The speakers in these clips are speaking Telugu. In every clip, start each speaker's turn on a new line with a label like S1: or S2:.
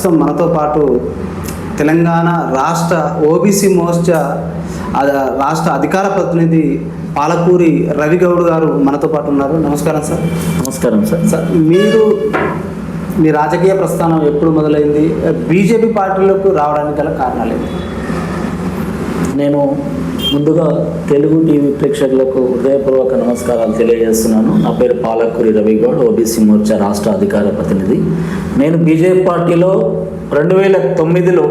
S1: ప్రస్తుతం మనతో పాటు తెలంగాణ రాష్ట్ర ఓబీసీ మోర్చా రాష్ట్ర అధికార ప్రతినిధి పాలకూరి రవి గౌడ్ గారు మనతో పాటు ఉన్నారు. నమస్కారం సార్.
S2: నమస్కారం సార్.
S1: సార్, మీ రాజకీయ ప్రస్థానం ఎప్పుడు మొదలైంది? బీజేపీ పార్టీలకు రావడానికి గల కారణాలు ఏంటి?
S2: నేను ముందుగా తెలుగు టీవీ ప్రేక్షకులకు హృదయపూర్వక నమస్కారాలు తెలియజేస్తున్నాను. నా పేరు పాలకూరి రవి గౌడ్, ఓబీసీ మోర్చా రాష్ట్ర అధికార ప్రతినిధి. నేను బీజేపీ పార్టీలో 2009లో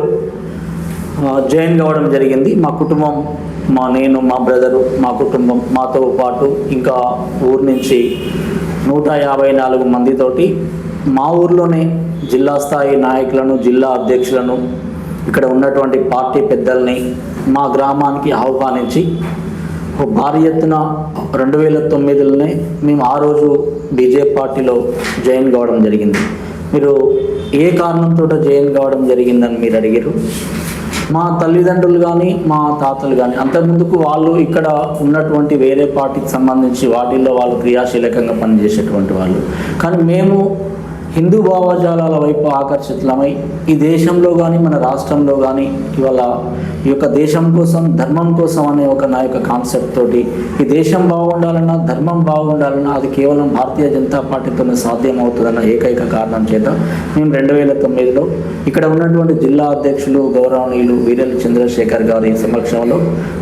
S2: జాయిన్ కావడం జరిగింది. మా కుటుంబం, నేను, మా బ్రదరు, మా కుటుంబం, మాతో పాటు ఇంకా ఊరు నుంచి 154 మందితోటి మా ఊర్లోనే జిల్లా స్థాయి నాయకులను, జిల్లా అధ్యక్షులను, ఇక్కడ ఉన్నటువంటి పార్టీ పెద్దల్ని మా గ్రామానికి ఆహ్వానించి భారీ ఎత్తున 2009లోనే మేము ఆ రోజు బీజేపీ పార్టీలో జాయిన్ కావడం జరిగింది. మీరు ఏ కారణంతో జాయిన్ కావడం జరిగిందని మీరు అడిగారు. మా తల్లిదండ్రులు కానీ మా తాతలు కానీ అంతకుముందుకు వాళ్ళు ఇక్కడ ఉన్నటువంటి వేరే పార్టీకి సంబంధించి వాటిల్లో వాళ్ళు క్రియాశీలకంగా పనిచేసేటువంటి వాళ్ళు. కానీ మేము హిందూ భావజాలాల వైపు ఆకర్షితులమై ఈ దేశంలో కానీ మన రాష్ట్రంలో కానీ ఇవాళ ఈ యొక్క దేశం కోసం, ధర్మం కోసం అనే నా యొక్క కాన్సెప్ట్ తోటి ఈ దేశం బాగుండాలన్నా, ధర్మం బాగుండాలన్నా అది కేవలం భారతీయ జనతా పార్టీతోనే సాధ్యం అవుతుందన్న ఏకైక కారణం చేత మేము 2009లో ఇక్కడ ఉన్నటువంటి జిల్లా అధ్యక్షులు గౌరవనీయులు వీరెల్లి చంద్రశేఖర్ గారి సమక్షంలో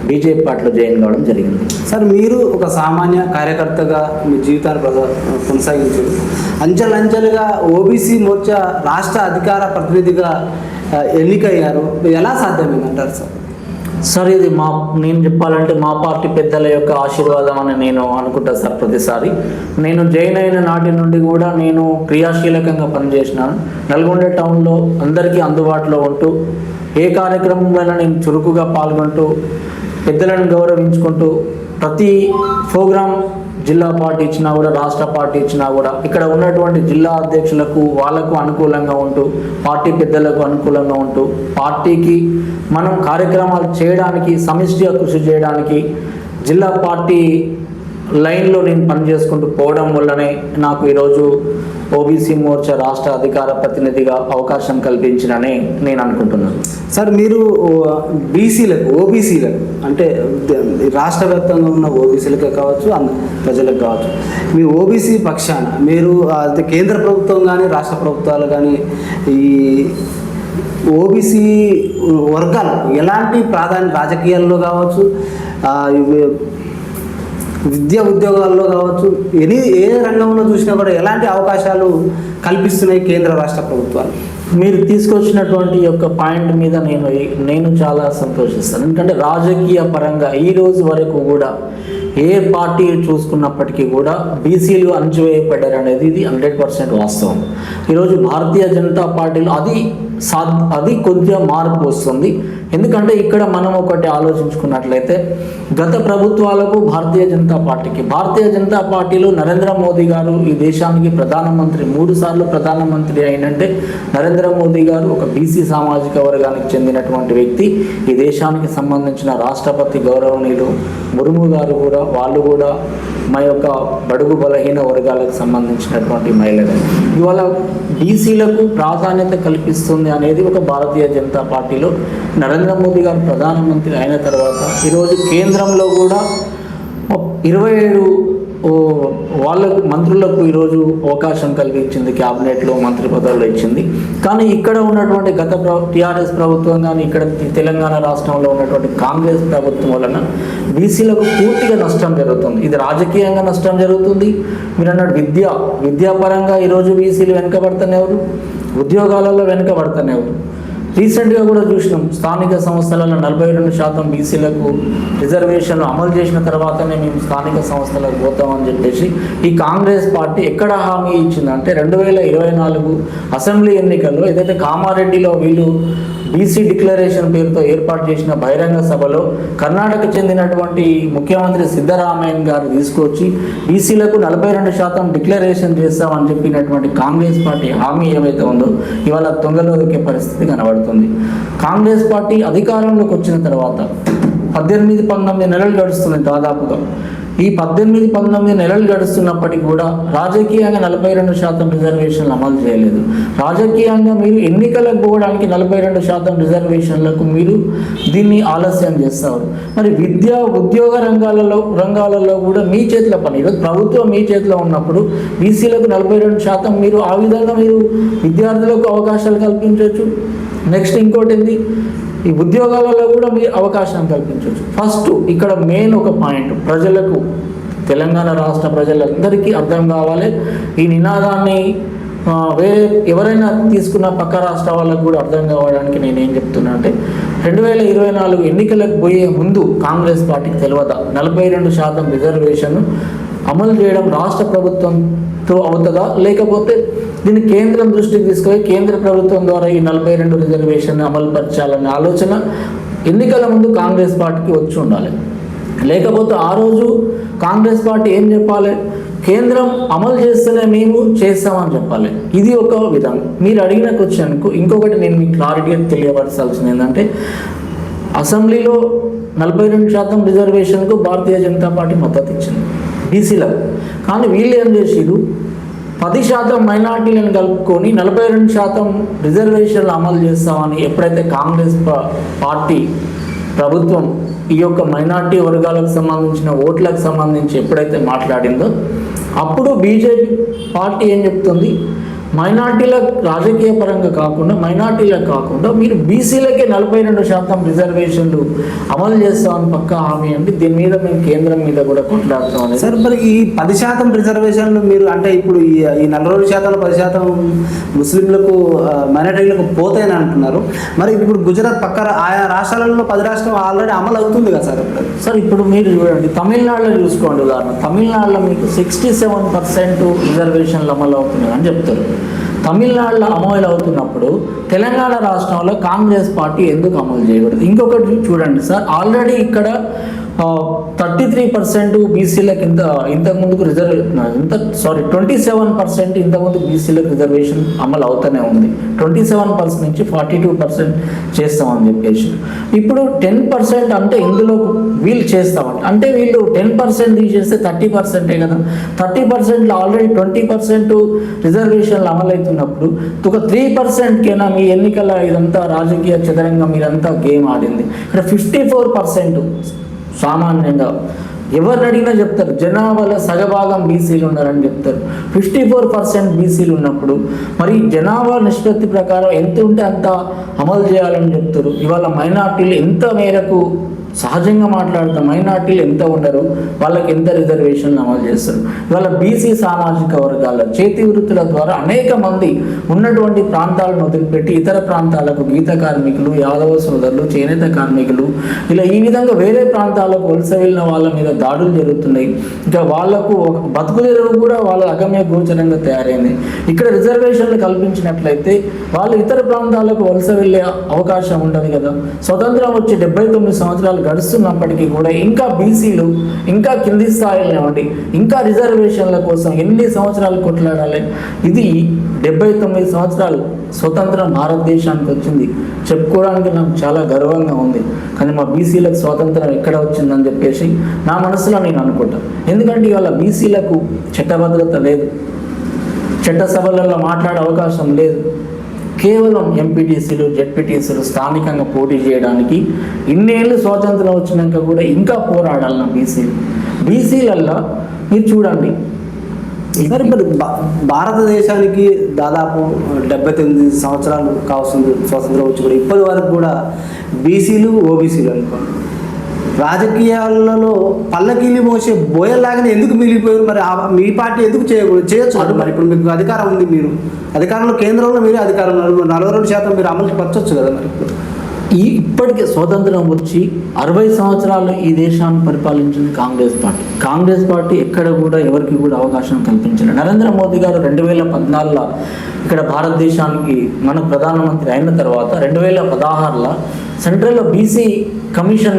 S2: బీజేపీ పార్టీలో జాయిన్ కావడం జరిగింది.
S1: సార్, మీరు ఒక సామాన్య కార్యకర్తగా మీ జీవితాన్ని కొనసాగించారు. అంచెలంచెలుగా ఓబీసీ మోర్చా రాష్ట్ర అధికార ప్రతినిధిగా ఎన్నికయ్యారు. ఎలా సాధ్యమైందంటారు సార్?
S2: సార్, ఇది నేను చెప్పాలంటే మా పార్టీ పెద్దల యొక్క ఆశీర్వాదం అని నేను అనుకుంటా సార్. ప్రతిసారి నేను జాయిన్ అయిన నాటి నుండి కూడా నేను క్రియాశీలకంగా పనిచేసినాను. నల్గొండ టౌన్లో అందరికీ అందుబాటులో ఉంటూ ఏ కార్యక్రమంలో నేను చురుకుగా పాల్గొంటూ పెద్దలను గౌరవించుకుంటూ ప్రతి ప్రోగ్రాం జిల్లా పార్టీ ఇచ్చినా కూడా, రాష్ట్ర పార్టీ ఇచ్చినా కూడా ఇక్కడ ఉన్నటువంటి జిల్లా అధ్యక్షులకు వాళ్ళకు అనుకూలంగా ఉంటూ, పార్టీ పెద్దలకు అనుకూలంగా ఉంటూ, పార్టీకి మనం కార్యక్రమాలు చేయడానికి, సమిష్టిగా కృషి చేయడానికి జిల్లా పార్టీ లైన్లో నేను పనిచేసుకుంటూ పోవడం వల్లనే నాకు ఈరోజు ఓబీసీ మోర్చా రాష్ట్ర అధికార ప్రతినిధిగా అవకాశం కల్పించిననే నేను అనుకుంటున్నాను.
S1: సార్, మీరు ఓబీసీలకు అంటే రాష్ట్ర వ్యాప్తంగా ఉన్న ఓబీసీలకే కావచ్చు, ప్రజలకు కావచ్చు, మీ ఓబీసీ పక్షాన మీరు కేంద్ర ప్రభుత్వం కానీ రాష్ట్ర ప్రభుత్వాలు కానీ ఈ ఓబీసీ వర్గాలు ఎలాంటి ప్రాధాన్యత, రాజకీయాల్లో కావచ్చు, విద్యా ఉద్యోగాల్లో కావచ్చు, ఏ రంగంలో చూసినా కూడా ఎలాంటి అవకాశాలు కల్పిస్తున్నాయి కేంద్ర రాష్ట్ర ప్రభుత్వాలు?
S2: మీరు తీసుకొచ్చినటువంటి యొక్క పాయింట్ మీద నేను చాలా సంతోషిస్తాను. ఎందుకంటే రాజకీయ పరంగా ఈ రోజు వరకు కూడా ఏ పార్టీ చూసుకున్నప్పటికీ కూడా బీసీలు అణచివేయబడ్డారు అనేది ఇది 100% వాస్తవం. ఈరోజు భారతీయ జనతా పార్టీలో అది కొద్దిగా మార్పు వస్తుంది. ఎందుకంటే ఇక్కడ మనం ఒకటి ఆలోచించుకున్నట్లయితే గత ప్రభుత్వాలకు భారతీయ జనతా పార్టీలో నరేంద్ర మోదీ గారు ఈ దేశానికి ప్రధానమంత్రి 3 సార్లు ప్రధానమంత్రి అయినంటే నరేంద్ర మోదీ గారు ఒక బీసీ సామాజిక వర్గానికి చెందినటువంటి వ్యక్తి. ఈ దేశానికి సంబంధించిన రాష్ట్రపతి గౌరవనీయులు ముర్ము గారు కూడా, వాళ్ళు కూడా మా యొక్క బడుగు బలహీన వర్గాలకు సంబంధించినటువంటి మహిళలు. ఇవాళ బీసీలకు ప్రాధాన్యత కల్పిస్తుంది అనేది ఒక భారతీయ జనతా పార్టీలో నరేంద్ర మోదీ గారు ప్రధానమంత్రి అయిన తర్వాత ఈరోజు కేంద్రంలో కూడా 27 వాళ్ళకు మంత్రులకు ఈరోజు అవకాశం కల్పించింది, క్యాబినెట్లో మంత్రి పదవులు ఇచ్చింది. కానీ ఇక్కడ ఉన్నటువంటి గత టీఆర్ఎస్ ప్రభుత్వం కానీ ఇక్కడ తెలంగాణ రాష్ట్రంలో ఉన్నటువంటి కాంగ్రెస్ ప్రభుత్వం వలన బీసీలకు పూర్తిగా నష్టం జరుగుతుంది. ఇది రాజకీయంగా నష్టం జరుగుతుంది. మీరు అన్నట్టు విద్యాపరంగా ఈరోజు బీసీలు వెనుకబడుతున్నవారు, ఉద్యోగాలలో వెనుకబడుతున్నవారు. రీసెంట్గా కూడా చూసినాం, స్థానిక సంస్థలలో 42% బీసీలకు రిజర్వేషన్లు అమలు చేసిన తర్వాతనే మేము స్థానిక సంస్థలకు పోతామని చెప్పేసి ఈ కాంగ్రెస్ పార్టీ ఎక్కడ హామీ ఇచ్చిందంటే 2024 అసెంబ్లీ ఎన్నికల్లో ఏదైతే కామారెడ్డిలో వీళ్ళు బీసీ డిక్లరేషన్ పేరుతో ఏర్పాటు చేసిన బహిరంగ సభలో కర్ణాటక చెందినటువంటి ముఖ్యమంత్రి సిద్ధరామయ్య గారు తీసుకొచ్చి బీసీలకు 42% డిక్లరేషన్ చేస్తామని చెప్పినటువంటి కాంగ్రెస్ పార్టీ హామీ ఏమైతే ఉందో ఇవాళ తొంగలో దొరికే పరిస్థితి కనబడుతుంది. కాంగ్రెస్ పార్టీ అధికారంలోకి వచ్చిన తర్వాత 18-19 నెలలు గడుస్తుంది దాదాపుగా. ఈ 18-19 నెలలు గడుస్తున్నప్పటికీ కూడా రాజకీయంగా 42% రిజర్వేషన్లు అమలు చేయలేదు. రాజకీయంగా మీరు ఎన్నికలకు పోవడానికి 42% రిజర్వేషన్లకు మీరు దీన్ని ఆలస్యం చేస్తారు. మరి విద్యా ఉద్యోగ రంగాలలో కూడా మీ చేతిలో పని. ఈరోజు ప్రభుత్వం మీ చేతిలో ఉన్నప్పుడు బీసీలకు 42% మీరు ఆ విధంగా మీరు విద్యార్థులకు అవకాశాలు కల్పించవచ్చు. నెక్స్ట్ ఇంకోటి ఏంది, ఈ ఉద్యోగాలలో కూడా మీరు అవకాశం కల్పించవచ్చు. ఫస్ట్ ఇక్కడ మెయిన్ ఒక పాయింట్ ప్రజలకు, తెలంగాణ రాష్ట్ర ప్రజలందరికీ అర్థం కావాలి. ఈ నినాదాన్ని వేరే ఎవరైనా తీసుకున్న పక్క రాష్ట్ర వాళ్ళకు కూడా అర్థం కావడానికి నేనేం చెప్తున్నా అంటే 2024 ఎన్నికలకు పోయే ముందు కాంగ్రెస్ పార్టీకి తెలియదా 42% రిజర్వేషన్ అమలు చేయడం రాష్ట్ర ప్రభుత్వంతో అవుతుందా, లేకపోతే దీన్ని కేంద్రం దృష్టికి తీసుకొని కేంద్ర ప్రభుత్వం ద్వారా ఈ 42 రిజర్వేషన్ అమలు పరచాలనే ఆలోచన ఎన్నికల ముందు కాంగ్రెస్ పార్టీకి వచ్చి ఉండాలి. లేకపోతే ఆ రోజు కాంగ్రెస్ పార్టీ ఏం చెప్పాలి, కేంద్రం అమలు చేస్తేనే మేము చేస్తామని చెప్పాలి. ఇది ఒక విధానం. మీరు అడిగిన క్వశ్చన్కు ఇంకొకటి నేను మీకు క్లారిటీగా తెలియపరచాల్సింది ఏంటంటే, అసెంబ్లీలో 42% రిజర్వేషన్కు భారతీయ జనతా పార్టీ మద్దతు ఇచ్చింది బీసీలకు. కానీ వీళ్ళు ఏం చేసిరు, 10% మైనార్టీలను కలుపుకొని 42% రిజర్వేషన్లు అమలు చేస్తామని ఎప్పుడైతే కాంగ్రెస్ పార్టీ ప్రభుత్వం ఈ యొక్క మైనార్టీ వర్గాలకు సంబంధించిన ఓట్లకు సంబంధించి ఎప్పుడైతే మాట్లాడిందో అప్పుడు బీజేపీ పార్టీ ఏం చెప్తుంది, మైనార్టీల రాజకీయ పరంగా కాకుండా మైనార్టీలకు కాకుండా మీరు బీసీలకే 42% రిజర్వేషన్లు అమలు చేస్తామని పక్కా హామీ అండి. దీని మీద మేము కేంద్రం మీద కూడా కొట్లాడుతామని.
S1: సార్ మరి ఈ 10% రిజర్వేషన్లు మీరు అంటే ఇప్పుడు ఈ 42%, 10% ముస్లింలకు మైనార్టీలకు పోతాయని అంటున్నారు. మరి ఇప్పుడు గుజరాత్ పక్క ఆయా రాష్ట్రాలలో 10 రాష్ట్రం ఆల్రెడీ అమలు అవుతుంది కదా సార్.
S2: ఇప్పుడు మీరు చూడండి, తమిళనాడులో చూసుకోండి ఉదాహరణ. తమిళనాడులో మీకు 67% రిజర్వేషన్లు అమలు అవుతున్నాయి అని చెప్తారు. తమిళనాడులో అమలు అవుతున్నప్పుడు తెలంగాణ రాష్ట్రంలో కాంగ్రెస్ పార్టీ ఎందుకు అమలు చేయకూడదు? ఇంకొకటి చూడండి సార్, ఆల్రెడీ ఇక్కడ 33% బీసీలకు ఇంతకుముందుకు 27% ఇంతకుముందు బీసీలకు రిజర్వేషన్ అమలు అవుతూనే ఉంది. 27% నుంచి 42% చేస్తామని చెప్పేసి ఇప్పుడు 10% అంటే ఇందులో వీళ్ళు చేస్తామంట. అంటే వీళ్ళు 10% తీసేస్తే 30% కదా. 30%లో ఆల్రెడీ 20% రిజర్వేషన్లు అమలు అవుతున్నప్పుడు ఒక 3%కైనా మీ ఎన్నికల ఇదంతా రాజకీయ చదరంగం మీరంతా గేమ్ ఆడింది. ఇక్కడ 54% సామాన్యంగా ఎవరిని అడిగినా చెప్తారు, జనాభాలో సగభాగం బీసీలు ఉన్నారని చెప్తారు. 54% బీసీలు ఉన్నప్పుడు మరి జనాభా నిష్పత్తి ప్రకారం ఎంత ఉంటే అంత అమలు చేయాలని చెప్తారు. ఇవాళ మైనార్టీలు ఎంత మేరకు సహజంగా మాట్లాడుతాం, మైనార్టీలు ఎంత ఉండరు, వాళ్ళకి ఎంత రిజర్వేషన్లు అమలు చేస్తారు. ఇవాళ బీసీ సామాజిక వర్గాల చేతి వృత్తుల ద్వారా అనేక మంది ఉన్నటువంటి ప్రాంతాలను వదిలిపెట్టి ఇతర ప్రాంతాలకు గీత కార్మికులు, యాదవ సోదరులు, చేనేత కార్మికులు ఇలా ఈ విధంగా వేరే ప్రాంతాలకు వలస వెళ్ళిన వాళ్ళ మీద దాడులు జరుగుతున్నాయి. ఇంకా వాళ్లకు బతుకు తెరువు కూడా వాళ్ళ అగమ్య గోచరంగా తయారైంది. ఇక్కడ రిజర్వేషన్లు కల్పించినట్లయితే వాళ్ళు ఇతర ప్రాంతాలకు వలస వెళ్ళే అవకాశం ఉండదు కదా. స్వతంత్రం వచ్చి 79 సంవత్సరాలు గడుస్తున్నప్పటికీ కూడా ఇంకా బీసీలు ఇంకా కింది స్థాయిలో ఉండి ఇంకా రిజర్వేషన్ల కోసం ఎన్ని సంవత్సరాలు కొట్లాడాలి. ఇది 79 సంవత్సరాలు స్వతంత్రం భారతదేశానికి వచ్చింది చెప్పుకోవడానికి నాకు చాలా గర్వంగా ఉంది. కానీ మా బీసీలకు స్వాతంత్రం ఎక్కడ వచ్చిందని చెప్పేసి నా మనసులో నేను అనుకుంటాను. ఎందుకంటే ఇవాళ బీసీలకు చట్టభద్రత లేదు, చట్టసభలలో మాట్లాడే అవకాశం లేదు. కేవలం ఎంపీటీసీలు, జెడ్పీటీసీలు స్థానికంగా పోటీ చేయడానికి ఇన్నేళ్ళు స్వాతంత్రం వచ్చినాక కూడా ఇంకా పోరాడాలన్న బీసీలల్లో మీరు చూడండి.
S1: మరి భారతదేశానికి దాదాపు 79 సంవత్సరాలు కావస్తుంది స్వాతంత్రం వచ్చి కూడా ఇప్పటి వరకు కూడా బీసీలు, ఓబీసీలు అనుకోండి రాజకీయాలలో పల్లకీలు మోసే బోయల్లాగానే ఎందుకు మిగిలిపోయారు? మరి మీ పార్టీ ఎందుకు చేయొచ్చు? మరి ఇప్పుడు మీకు అధికారం ఉంది, మీరు అధికారంలో కేంద్రంలో మీరే అధికారంలో 42% మీరు అమలు పరచవచ్చు కదా. మరి
S2: ఇప్పటికే స్వాతంత్రం వచ్చి 60 సంవత్సరాలు ఈ దేశాన్ని పరిపాలించింది కాంగ్రెస్ పార్టీ ఎక్కడ కూడా ఎవరికి కూడా అవకాశం కల్పించలేదు. నరేంద్ర మోదీ గారు 2014లో ఇక్కడ భారతదేశానికి మన ప్రధానమంత్రి అయిన తర్వాత 2016లో సెంట్రల్లో బీసీ కమిషన్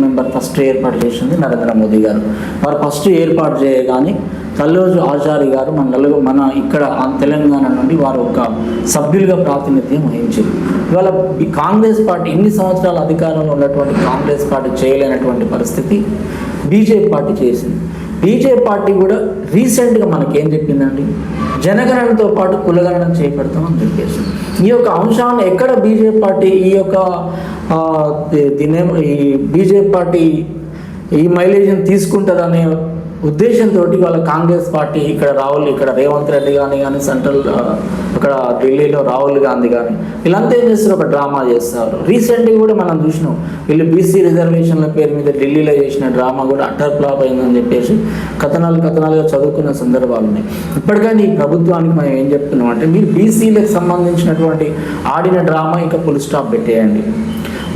S2: మెంబర్ ఫస్ట్ ఏర్పాటు చేసింది నరేంద్ర మోదీ గారు. వారు ఫస్ట్ ఏర్పాటు చేయగానే కల్లోజు ఆచారి గారు మన ఇక్కడ తెలంగాణ నుండి వారు ఒక సభ్యులుగా ప్రాతినిధ్యం వహించారు. ఇవాళ ఈ కాంగ్రెస్ పార్టీ ఇన్ని సంవత్సరాల అధికారంలో ఉన్నటువంటి కాంగ్రెస్ పార్టీ చేయలేనటువంటి పరిస్థితి బీజేపీ పార్టీ చేసింది. బీజేపీ పార్టీ కూడా రీసెంట్గా మనకేం చెప్పిందండి, జనగణనతో పాటు కులగణన చేపడతామని చెప్పేసి ఈ యొక్క అంశాన్ని ఎక్కడ బీజేపీ పార్టీ ఈ బీజేపీ పార్టీ ఈ మైలేజ్ని తీసుకుంటుందనే ఉద్దేశంతో వాళ్ళ కాంగ్రెస్ పార్టీ ఇక్కడ రేవంత్ రెడ్డి కానీ సెంట్రల్ అక్కడ ఢిల్లీలో రాహుల్ గాంధీ కానీ వీళ్ళంతా ఏం చేస్తారు, ఒక డ్రామా చేస్తారు. రీసెంట్గా కూడా మనం చూసినాం, వీళ్ళు బీసీ రిజర్వేషన్ల పేరు మీద ఢిల్లీలో చేసిన డ్రామా కూడా అటర్ ఫ్లాప్ అయిందని చెప్పేసి కథనాలుగా చదువుకున్న సందర్భాలు ఉన్నాయి. ఇప్పటికైనా ఈ ప్రభుత్వానికి మనం ఏం చెప్తున్నాం అంటే, మీరు బీసీలకు సంబంధించినటువంటి ఆడిన డ్రామా ఇంకా ఫుల్ స్టాప్ పెట్టేయండి.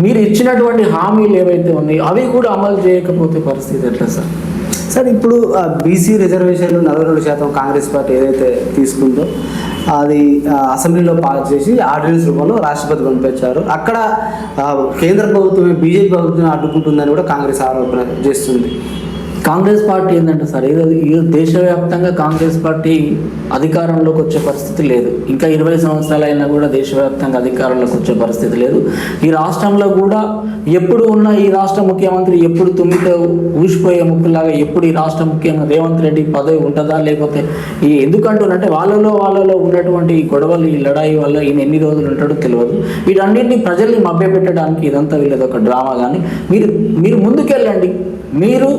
S2: మీరు ఇచ్చినటువంటి హామీలు ఏవైతే ఉన్నాయో అవి కూడా అమలు చేయకపోతే పరిస్థితి ఎట్లా
S1: సార్? ఇప్పుడు బీసీ రిజర్వేషన్లు 42% కాంగ్రెస్ పార్టీ ఏదైతే తీసుకుందో అది అసెంబ్లీలో పాస్ చేసి ఆర్డినెన్స్ రూపంలో రాష్ట్రపతి పంపించారు. అక్కడ కేంద్ర ప్రభుత్వమే బీజేపీ ప్రభుత్వం అడ్డుకుంటుందని కూడా కాంగ్రెస్ ఆరోపణ చేస్తుంది.
S2: కాంగ్రెస్ పార్టీ ఏంటంటే సార్, ఈ దేశవ్యాప్తంగా కాంగ్రెస్ పార్టీ అధికారంలోకి వచ్చే పరిస్థితి లేదు. ఇంకా 20 సంవత్సరాలు అయినా కూడా దేశవ్యాప్తంగా అధికారంలోకి వచ్చే పరిస్థితి లేదు. ఈ రాష్ట్రంలో కూడా ఎప్పుడు ఉన్న ఈ రాష్ట్ర ముఖ్యమంత్రి ఎప్పుడు తుమ్మితో ఊసిపోయే ముక్కులాగా ఎప్పుడు ఈ రాష్ట్ర ముఖ్యమంత్రి రేవంత్ రెడ్డి పదవి ఉంటుందా, లేకపోతే ఈ ఎందుకంటూనంటే వాళ్ళలో ఉన్నటువంటి ఈ గొడవలు, ఈ లడాయి వల్ల ఈయన ఎన్ని రోజులు ఉంటాడో తెలియదు. వీటన్నింటినీ ప్రజల్ని మభ్యపెట్టడానికి ఇదంతా వీళ్ళది ఒక డ్రామా. కానీ మీరు ముందుకెళ్ళండి. మీరు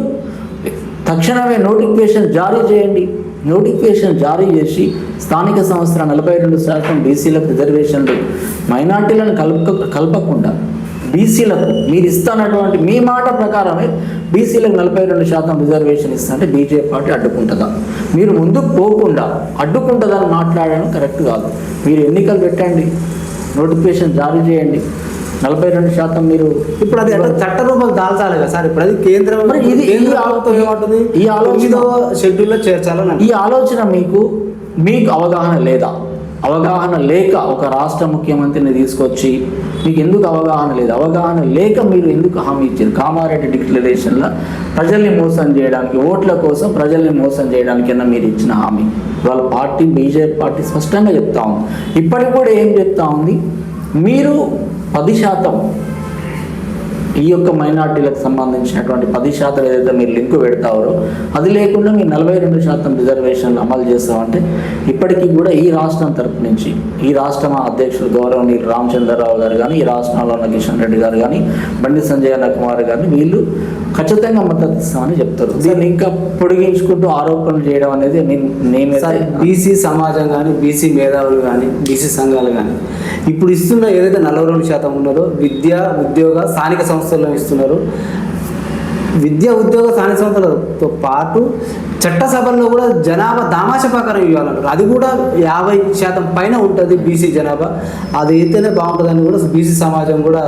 S2: తక్షణమే నోటిఫికేషన్ జారీ చేయండి. నోటిఫికేషన్ జారీ చేసి స్థానిక సంస్థల 42% బీసీలకు రిజర్వేషన్లు, మైనార్టీలను కలపకుండా బీసీలకు మీరు ఇస్తున్నటువంటి మీ మాట ప్రకారమే బీసీలకు 42% రిజర్వేషన్ ఇస్తుంటే బీజేపీ పార్టీ అడ్డుకుంటుందా? మీరు ముందుకు పోకుండా అడ్డుకుంటుందని మాట్లాడడం కరెక్ట్ కాదు. మీరు ఎన్నికలు పెట్టండి, నోటిఫికేషన్ జారీ చేయండి, 42% మీరు
S1: ఇప్పుడు అది చట్ట రూపం దాల్చాలి కదా సార్. ఇప్పుడు అది కేంద్రం ఈ ఆలోచన షెడ్యూల్లో చేర్చాలని
S2: ఈ ఆలోచన మీకు అవగాహన లేదా? అవగాహన లేక ఒక రాష్ట్ర ముఖ్యమంత్రిని తీసుకొచ్చి మీకు ఎందుకు అవగాహన లేదు? అవగాహన లేక మీరు ఎందుకు హామీ ఇచ్చారు? కామారెడ్డి డిక్లరేషన్లో ప్రజల్ని మోసం చేయడానికి, ఓట్ల కోసం ప్రజల్ని మోసం చేయడానికి మీరు ఇచ్చిన హామీ వాళ్ళ పార్టీ బీజేపీ పార్టీ స్పష్టంగా చెప్తా ఉంది. ఇప్పటికి కూడా ఏం చెప్తా ఉంది, మీరు 10% ఈ యొక్క మైనార్టీలకు సంబంధించినటువంటి 10% ఏదైతే మీరు లింకు పెడతారో అది లేకుండా మీరు 42% రిజర్వేషన్లు అమలు చేస్తామంటే ఇప్పటికీ కూడా ఈ రాష్ట్రం తరపు నుంచి ఈ రాష్ట్ర అధ్యక్షులు గౌరవనీయులు రామచంద్రరావు గారు కానీ, ఈ రాష్ట్రంలో ఉన్న కిషన్ రెడ్డి గారు కానీ, బండి సంజయ్ కుమార్ గారిని వీళ్ళు ఖచ్చితంగా మద్దతు ఇస్తామని చెప్తారు. దీన్ని ఇంకా పొడిగించుకుంటూ ఆరోపణలు చేయడం అనేది నేను
S1: బీసీ సమాజం కానీ, బీసీ మేధావులు కానీ, బీసీ సంఘాలు కానీ ఇప్పుడు ఇస్తున్న ఏదైతే 42% ఉన్నదో విద్య, ఉద్యోగ, స్థానిక సంస్థల్లో ఇస్తున్నారు. విద్య, ఉద్యోగ, స్థానిక సంస్థలతో పాటు చట్టసభల్లో కూడా జనాభా దామాష ప్రకారం ఇవ్వాలంటారు. అది కూడా 50% పైన ఉంటుంది బీసీ జనాభా. అది అయితేనే బాగుంటుందని కూడా బీసీ సమాజం కూడా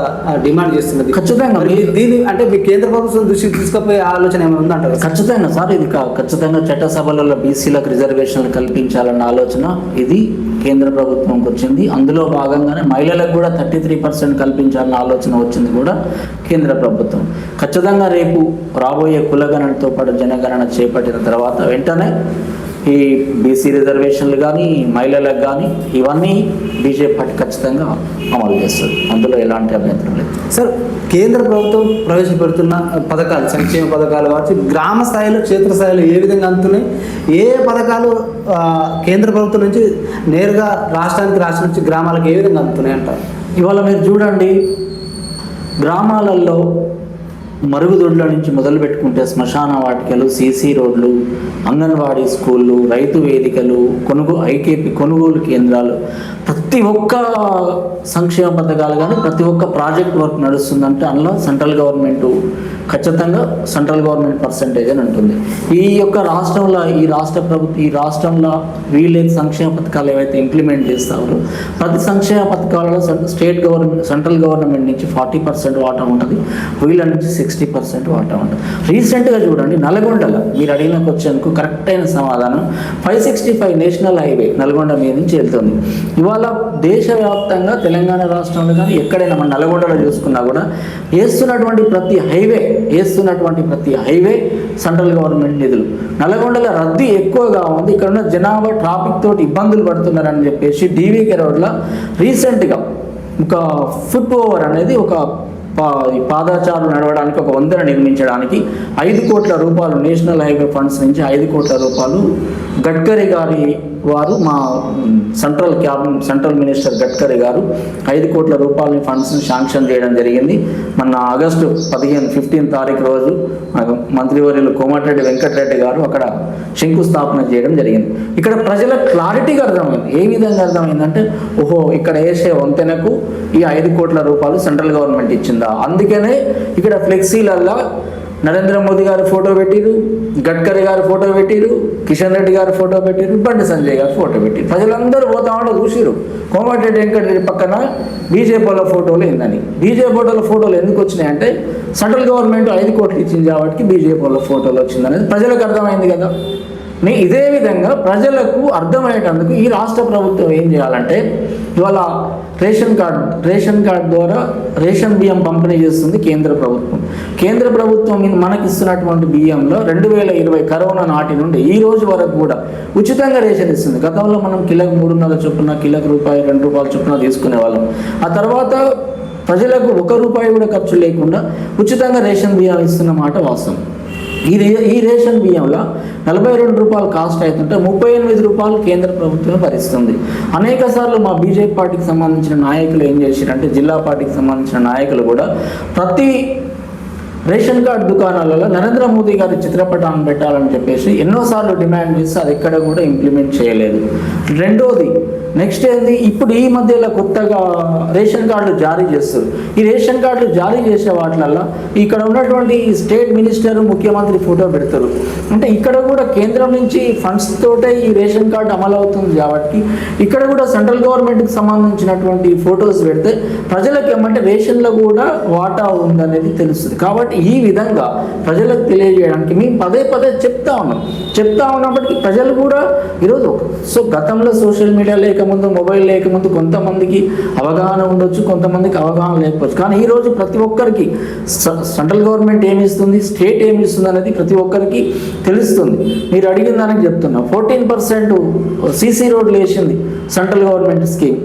S1: డిమాండ్ చేస్తున్నది.
S2: ఖచ్చితంగా
S1: దీని అంటే మీ కేంద్ర ప్రభుత్వం దృష్టికి తీసుకుపోయే ఆలోచన ఏమైనా ఉందంటారు?
S2: ఖచ్చితంగా సార్, ఇది ఖచ్చితంగా చట్టసభలలో బీసీలకు రిజర్వేషన్లు కల్పించాలన్న ఆలోచన ఇది కేంద్ర ప్రభుత్వంకి వచ్చింది. అందులో భాగంగానే మహిళలకు కూడా 33% కల్పించాలన్న ఆలోచన వచ్చింది కూడా కేంద్ర ప్రభుత్వం. ఖచ్చితంగా రేపు రాబోయే కులగణనతో పాటు జనగణన చేపట్టిన తర్వాత వెంటనే ఈ బీసీ రిజర్వేషన్లు కానీ, మహిళలకు కానీ ఇవన్నీ బీజేపీ పార్టీ ఖచ్చితంగా అమలు చేస్తుంది. అందులో ఎలాంటి అభ్యంతరం లేదు.
S1: సార్, కేంద్ర ప్రభుత్వం ప్రవేశపెడుతున్న పథకాలు, సంక్షేమ పథకాలు కావచ్చు, గ్రామ స్థాయిలో, క్షేత్రస్థాయిలో ఏ విధంగా అందుతున్నాయి? ఏ పథకాలు కేంద్ర ప్రభుత్వం నుంచి నేరుగా రాష్ట్రం నుంచి గ్రామాలకు ఏ విధంగా అందుతున్నాయి అంటారు?
S2: ఇవాళ మీరు చూడండి, గ్రామాలలో మరుగుదొడ్ల నుంచి మొదలు పెట్టుకుంటే శ్మశాన వాటికలు, సీసీ రోడ్లు, అంగన్వాడీ స్కూళ్ళు, రైతు వేదికలు, ఐకేపీ కొనుగోలు కేంద్రాలు, ప్రతి ఒక్క సంక్షేమ పథకాలు కానీ ప్రతి ఒక్క ప్రాజెక్ట్ వర్క్ నడుస్తుందంటే అందులో సెంట్రల్ గవర్నమెంట్ పర్సెంటేజ్ అని ఉంటుంది. ఈ యొక్క రాష్ట్రంలో ఈ రాష్ట్రంలో వీళ్ళే సంక్షేమ పథకాలు ఏవైతే ఇంప్లిమెంట్ చేస్తారో ప్రతి సంక్షేమ పథకాలలో సెంట్రల్ గవర్నమెంట్ నుంచి 40% వాటా ఉంటుంది, వీళ్ళ నుంచి 60% వాటా ఉంటుంది. రీసెంట్గా చూడండి నల్గొండలో మీరు అడిగిన క్వశ్చన్కు కరెక్ట్ అయిన సమాధానం 565 నేషనల్ హైవే నల్గొండ మీద నుంచి వెళ్తుంది. ఇవాళ దేశవ్యాప్తంగా తెలంగాణ రాష్ట్రంలో కానీ ఎక్కడైనా మన నల్గొండలో చూసుకున్నా కూడా వేస్తున్నటువంటి ప్రతి హైవే సెంట్రల్ గవర్నమెంట్ నిధులు. నల్గొండలో రద్దీ ఎక్కువగా ఉంది, ఇక్కడ ఉన్న జనాభా ట్రాఫిక్ తోటి ఇబ్బందులు పడుతున్నారని చెప్పేసి డీవీకే రోడ్లో రీసెంట్గా ఒక ఫుట్ ఓవర్ అనేది ఒక పాదచారులు నడవడానికి ఒక వంతెన నిర్మించడానికి 5 కోట్ల రూపాయలు నేషనల్ హైవే ఫండ్స్ నుంచి 5 కోట్ల రూపాయలు గడ్కరీ గారి వారు మా సెంట్రల్ మినిస్టర్ గడ్కరీ గారు 5 కోట్ల రూపాయల ఫండ్స్ని శాంక్షన్ చేయడం జరిగింది. మొన్న ఆగస్టు 15 తారీఖు రోజు మంత్రివర్యులు కోమటిరెడ్డి వెంకటరెడ్డి గారు అక్కడ శంకుస్థాపన చేయడం జరిగింది. ఇక్కడ ప్రజలకు క్లారిటీగా అర్థమైంది. ఏ విధంగా అర్థమైందంటే ఓహో ఇక్కడ వేసే వంతెనకు ఈ 5 కోట్ల రూపాయలు సెంట్రల్ గవర్నమెంట్ ఇచ్చిందా, అందుకనే ఇక్కడ ఫ్లెక్సీలల్లా నరేంద్ర మోదీ గారు ఫోటో పెట్టిరు, గడ్కరీ గారు ఫోటో పెట్టిరు, కిషన్ రెడ్డి గారు ఫోటో పెట్టిరు, బండి సంజయ్ గారు ఫోటో పెట్టిరు. ప్రజలందరూ పోతా ఉంటే చూసిరు కోమటిరెడ్డి వెంకటరెడ్డి పక్కన బీజేపీ వాళ్ళ ఫోటోలు ఏందని. బీజేపీ వాళ్ళ ఫోటోలు ఎందుకు వచ్చినాయంటే సెంట్రల్ గవర్నమెంట్ 5 కోట్లు ఇచ్చింది కాబట్టి బీజేపీ వాళ్ళ ఫోటోలు వచ్చిందనేది ప్రజలకు అర్థమైంది కదా. ఇదే విధంగా ప్రజలకు అర్థమయ్యేటందుకు ఈ రాష్ట్ర ప్రభుత్వం ఏం చేయాలంటే ఇవాళ రేషన్ కార్డు ద్వారా రేషన్ బియ్యం పంపిణీ చేస్తుంది కేంద్ర ప్రభుత్వం మనకి ఇస్తున్నటువంటి బియ్యంలో 2020 కరోనా నాటి నుండి ఈ రోజు వరకు కూడా ఉచితంగా రేషన్ ఇస్తుంది. గతంలో మనం కిలోకి 3.5 చొప్పున, కిలోకి రూపాయి 2 రూపాయల చొప్పున తీసుకునే వాళ్ళం. ఆ తర్వాత ప్రజలకు 1 రూపాయి కూడా ఖర్చు లేకుండా ఉచితంగా రేషన్ బియ్యం ఇస్తున్న మాట వాస్తవం. ఈ రేషన్ బియ్యంలో 42 రూపాయలు కాస్ట్ అవుతుంటే 38 రూపాయలు కేంద్ర ప్రభుత్వం భరిస్తుంది. అనేక సార్లు మా బీజేపీ పార్టీకి సంబంధించిన నాయకులు ఏం చేశారంటే జిల్లా పార్టీకి సంబంధించిన నాయకులు కూడా ప్రతి రేషన్ కార్డు దుకాణాలలో నరేంద్ర మోదీ గారి చిత్రపటాన్ని పెట్టాలని చెప్పేసి ఎన్నోసార్లు డిమాండ్ చేస్తే అది ఎక్కడ కూడా ఇంప్లిమెంట్ చేయలేదు. రెండోది నెక్స్ట్ ఏంది, ఇప్పుడు ఈ మధ్యలో కొత్తగా రేషన్ కార్డులు జారీ చేస్తారు. ఈ రేషన్ కార్డులు జారీ చేసే వాటిలల్లో ఇక్కడ ఉన్నటువంటి స్టేట్ మినిస్టర్, ముఖ్యమంత్రి ఫోటో పెడతారు. అంటే ఇక్కడ కూడా కేంద్రం నుంచి ఫండ్స్ తోటే ఈ రేషన్ కార్డు అమలు అవుతుంది కాబట్టి ఇక్కడ కూడా సెంట్రల్ గవర్నమెంట్కి సంబంధించినటువంటి ఫొటోస్ పెడితే ప్రజలకు ఏమంటే రేషన్లో కూడా వాటా ఉందనేది తెలుస్తుంది. కాబట్టి ఈ విధంగా ప్రజలకు తెలియజేయడానికి మేము పదే చెప్తా ఉన్నప్పటికీ ప్రజలు కూడా ఈరోజు గతంలో సోషల్ మీడియా లేకముందు, మొబైల్ లేకముందు కొంతమందికి అవగాహన ఉండొచ్చు, కొంతమందికి అవగాహన లేకపోవచ్చు. కానీ ఈరోజు ప్రతి ఒక్కరికి సెంట్రల్ గవర్నమెంట్ ఏమి ఇస్తుంది, స్టేట్ ఏమి ఇస్తుంది అనేది ప్రతి ఒక్కరికి తెలుస్తుంది. మీరు అడిగిన దానికి చెప్తున్నా 14% సీసీ రోడ్లు వేసింది సెంట్రల్ గవర్నమెంట్ స్కీమ్.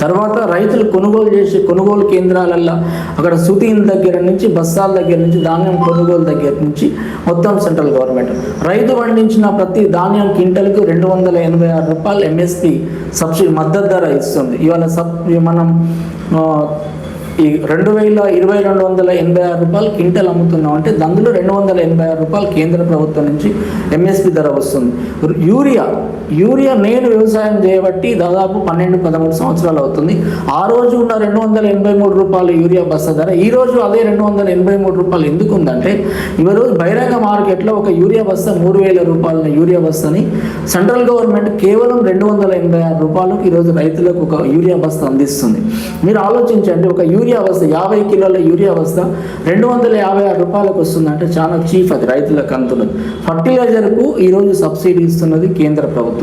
S2: తర్వాత రైతులు కొనుగోలు కేంద్రాలల్లో అక్కడ సుతీన్ దగ్గర నుంచి, బస్తాల దగ్గర నుంచి, ధాన్యం కొనుగోలు దగ్గర నుంచి మొత్తం సెంట్రల్ గవర్నమెంట్ రైతు పండించిన ప్రతి ధాన్యం క్వింటల్కు 286 రూపాయలు ఎంఎస్పి సబ్సిడీ మద్దతు ధర ఇస్తుంది. ఇవాళ మనం ఈ 2286 రూపాయలు క్వింటల్ అమ్ముతున్నాం అంటే అందులో 286 రూపాయలు కేంద్ర ప్రభుత్వం నుంచి ఎంఎస్పి ధర వస్తుంది. యూరియా నేను వ్యవసాయం చేయబట్టి దాదాపు 12-13 సంవత్సరాలు అవుతుంది. ఆ రోజు ఉన్న 283 రూపాయలు యూరియా బస్తా ధర ఈ రోజు అదే 283 రూపాయలు ఎందుకు ఉందంటే ఈరోజు బహిరంగ మార్కెట్లో ఒక యూరియా బస్తా 3000 రూపాయల యూరియా బస్తాని సెంట్రల్ గవర్నమెంట్ కేవలం 286 రూపాయలకు ఈరోజు రైతులకు ఒక యూరియా బస్తా అందిస్తుంది. మీరు ఆలోచించండి, ఒక యూరియా బస్తా 50 కిలోల యూరియా బస్తా 256 రూపాయలకు వస్తుందంటే చాలా చీప్. అది రైతులకు అందుతున్నది. ఫర్టిలైజర్కు ఈరోజు సబ్సిడీ ఇస్తున్నది కేంద్ర ప్రభుత్వం.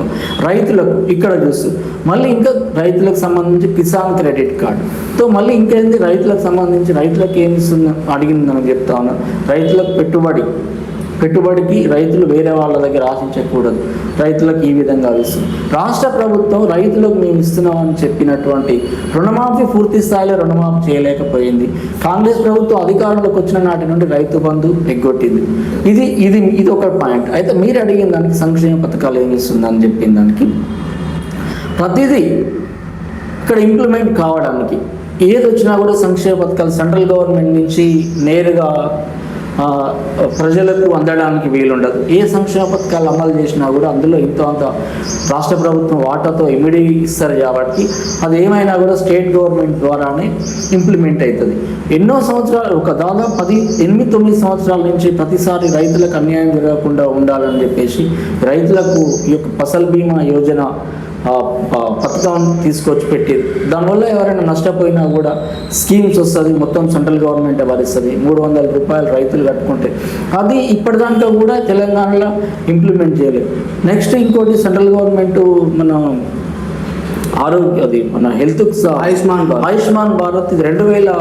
S2: రైతులకు ఇక్కడ చూస్తూ మళ్ళీ ఇంకా రైతులకు సంబంధించి కిసాన్ క్రెడిట్ కార్డుతో మళ్ళీ ఇంకేంది రైతులకు సంబంధించి రైతులకు ఏమి ఇస్తుందో అడిగిందని చెప్తా ఉన్నా. రైతులకు పెట్టుబడికి రైతులు వేరే వాళ్ళ దగ్గర ఆశించకూడదు. రైతులకు ఈ విధంగా ఇస్తుంది. రాష్ట్ర ప్రభుత్వం రైతులకు మేము ఇస్తున్నామని చెప్పినటువంటి రుణమాఫీ పూర్తి స్థాయిలో రుణమాఫీ చేయలేకపోయింది. కాంగ్రెస్ ప్రభుత్వం అధికారంలోకి వచ్చిన నాటి నుండి రైతు బంధు ఎగ్గొట్టింది. ఇది ఒక పాయింట్. అయితే మీరు అడిగిన దానికి సంక్షేమ పథకాలు ఏమి ఇస్తుందని చెప్పిన దానికి ప్రతిదీ ఇక్కడ ఇంప్లిమెంట్ కావడానికి ఏది వచ్చినా కూడా సంక్షేమ పథకాలు సెంట్రల్ గవర్నమెంట్ నుంచి నేరుగా ప్రజలకు అందడానికి వీలుండదు. ఏ సంక్షేమ పథకాలు అమలు చేసినా కూడా అందులో అంత రాష్ట్ర ప్రభుత్వం వాటాతో ఇమిడియట్ ఇస్తారు కాబట్టి అది ఏమైనా కూడా స్టేట్ గవర్నమెంట్ ద్వారానే ఇంప్లిమెంట్ అవుతుంది. ఎన్నో సంవత్సరాలు ఒక దాదాపు 8-9 సంవత్సరాల నుంచి ప్రతిసారి రైతులకు అన్యాయం జరగకుండా ఉండాలని చెప్పేసి రైతులకు ఈ యొక్క ఫసల్ బీమా యోజన పథకం తీసుకొచ్చి పెట్టారు. దానివల్ల ఎవరైనా నష్టపోయినా కూడా స్కీమ్స్ వస్తుంది, మొత్తం సెంట్రల్ గవర్నమెంట్ భరిస్తుంది. 300 రూపాయలు రైతులు కట్టుకుంటే అది ఇప్పటిదాకా కూడా తెలంగాణలో ఇంప్లిమెంట్ చేయలేదు. నెక్స్ట్ ఇంకోటి సెంట్రల్ గవర్నమెంట్ మన ఆరోగ్య అది మన హెల్త్ ఆయుష్మాన్ భారత్ ఇది 2000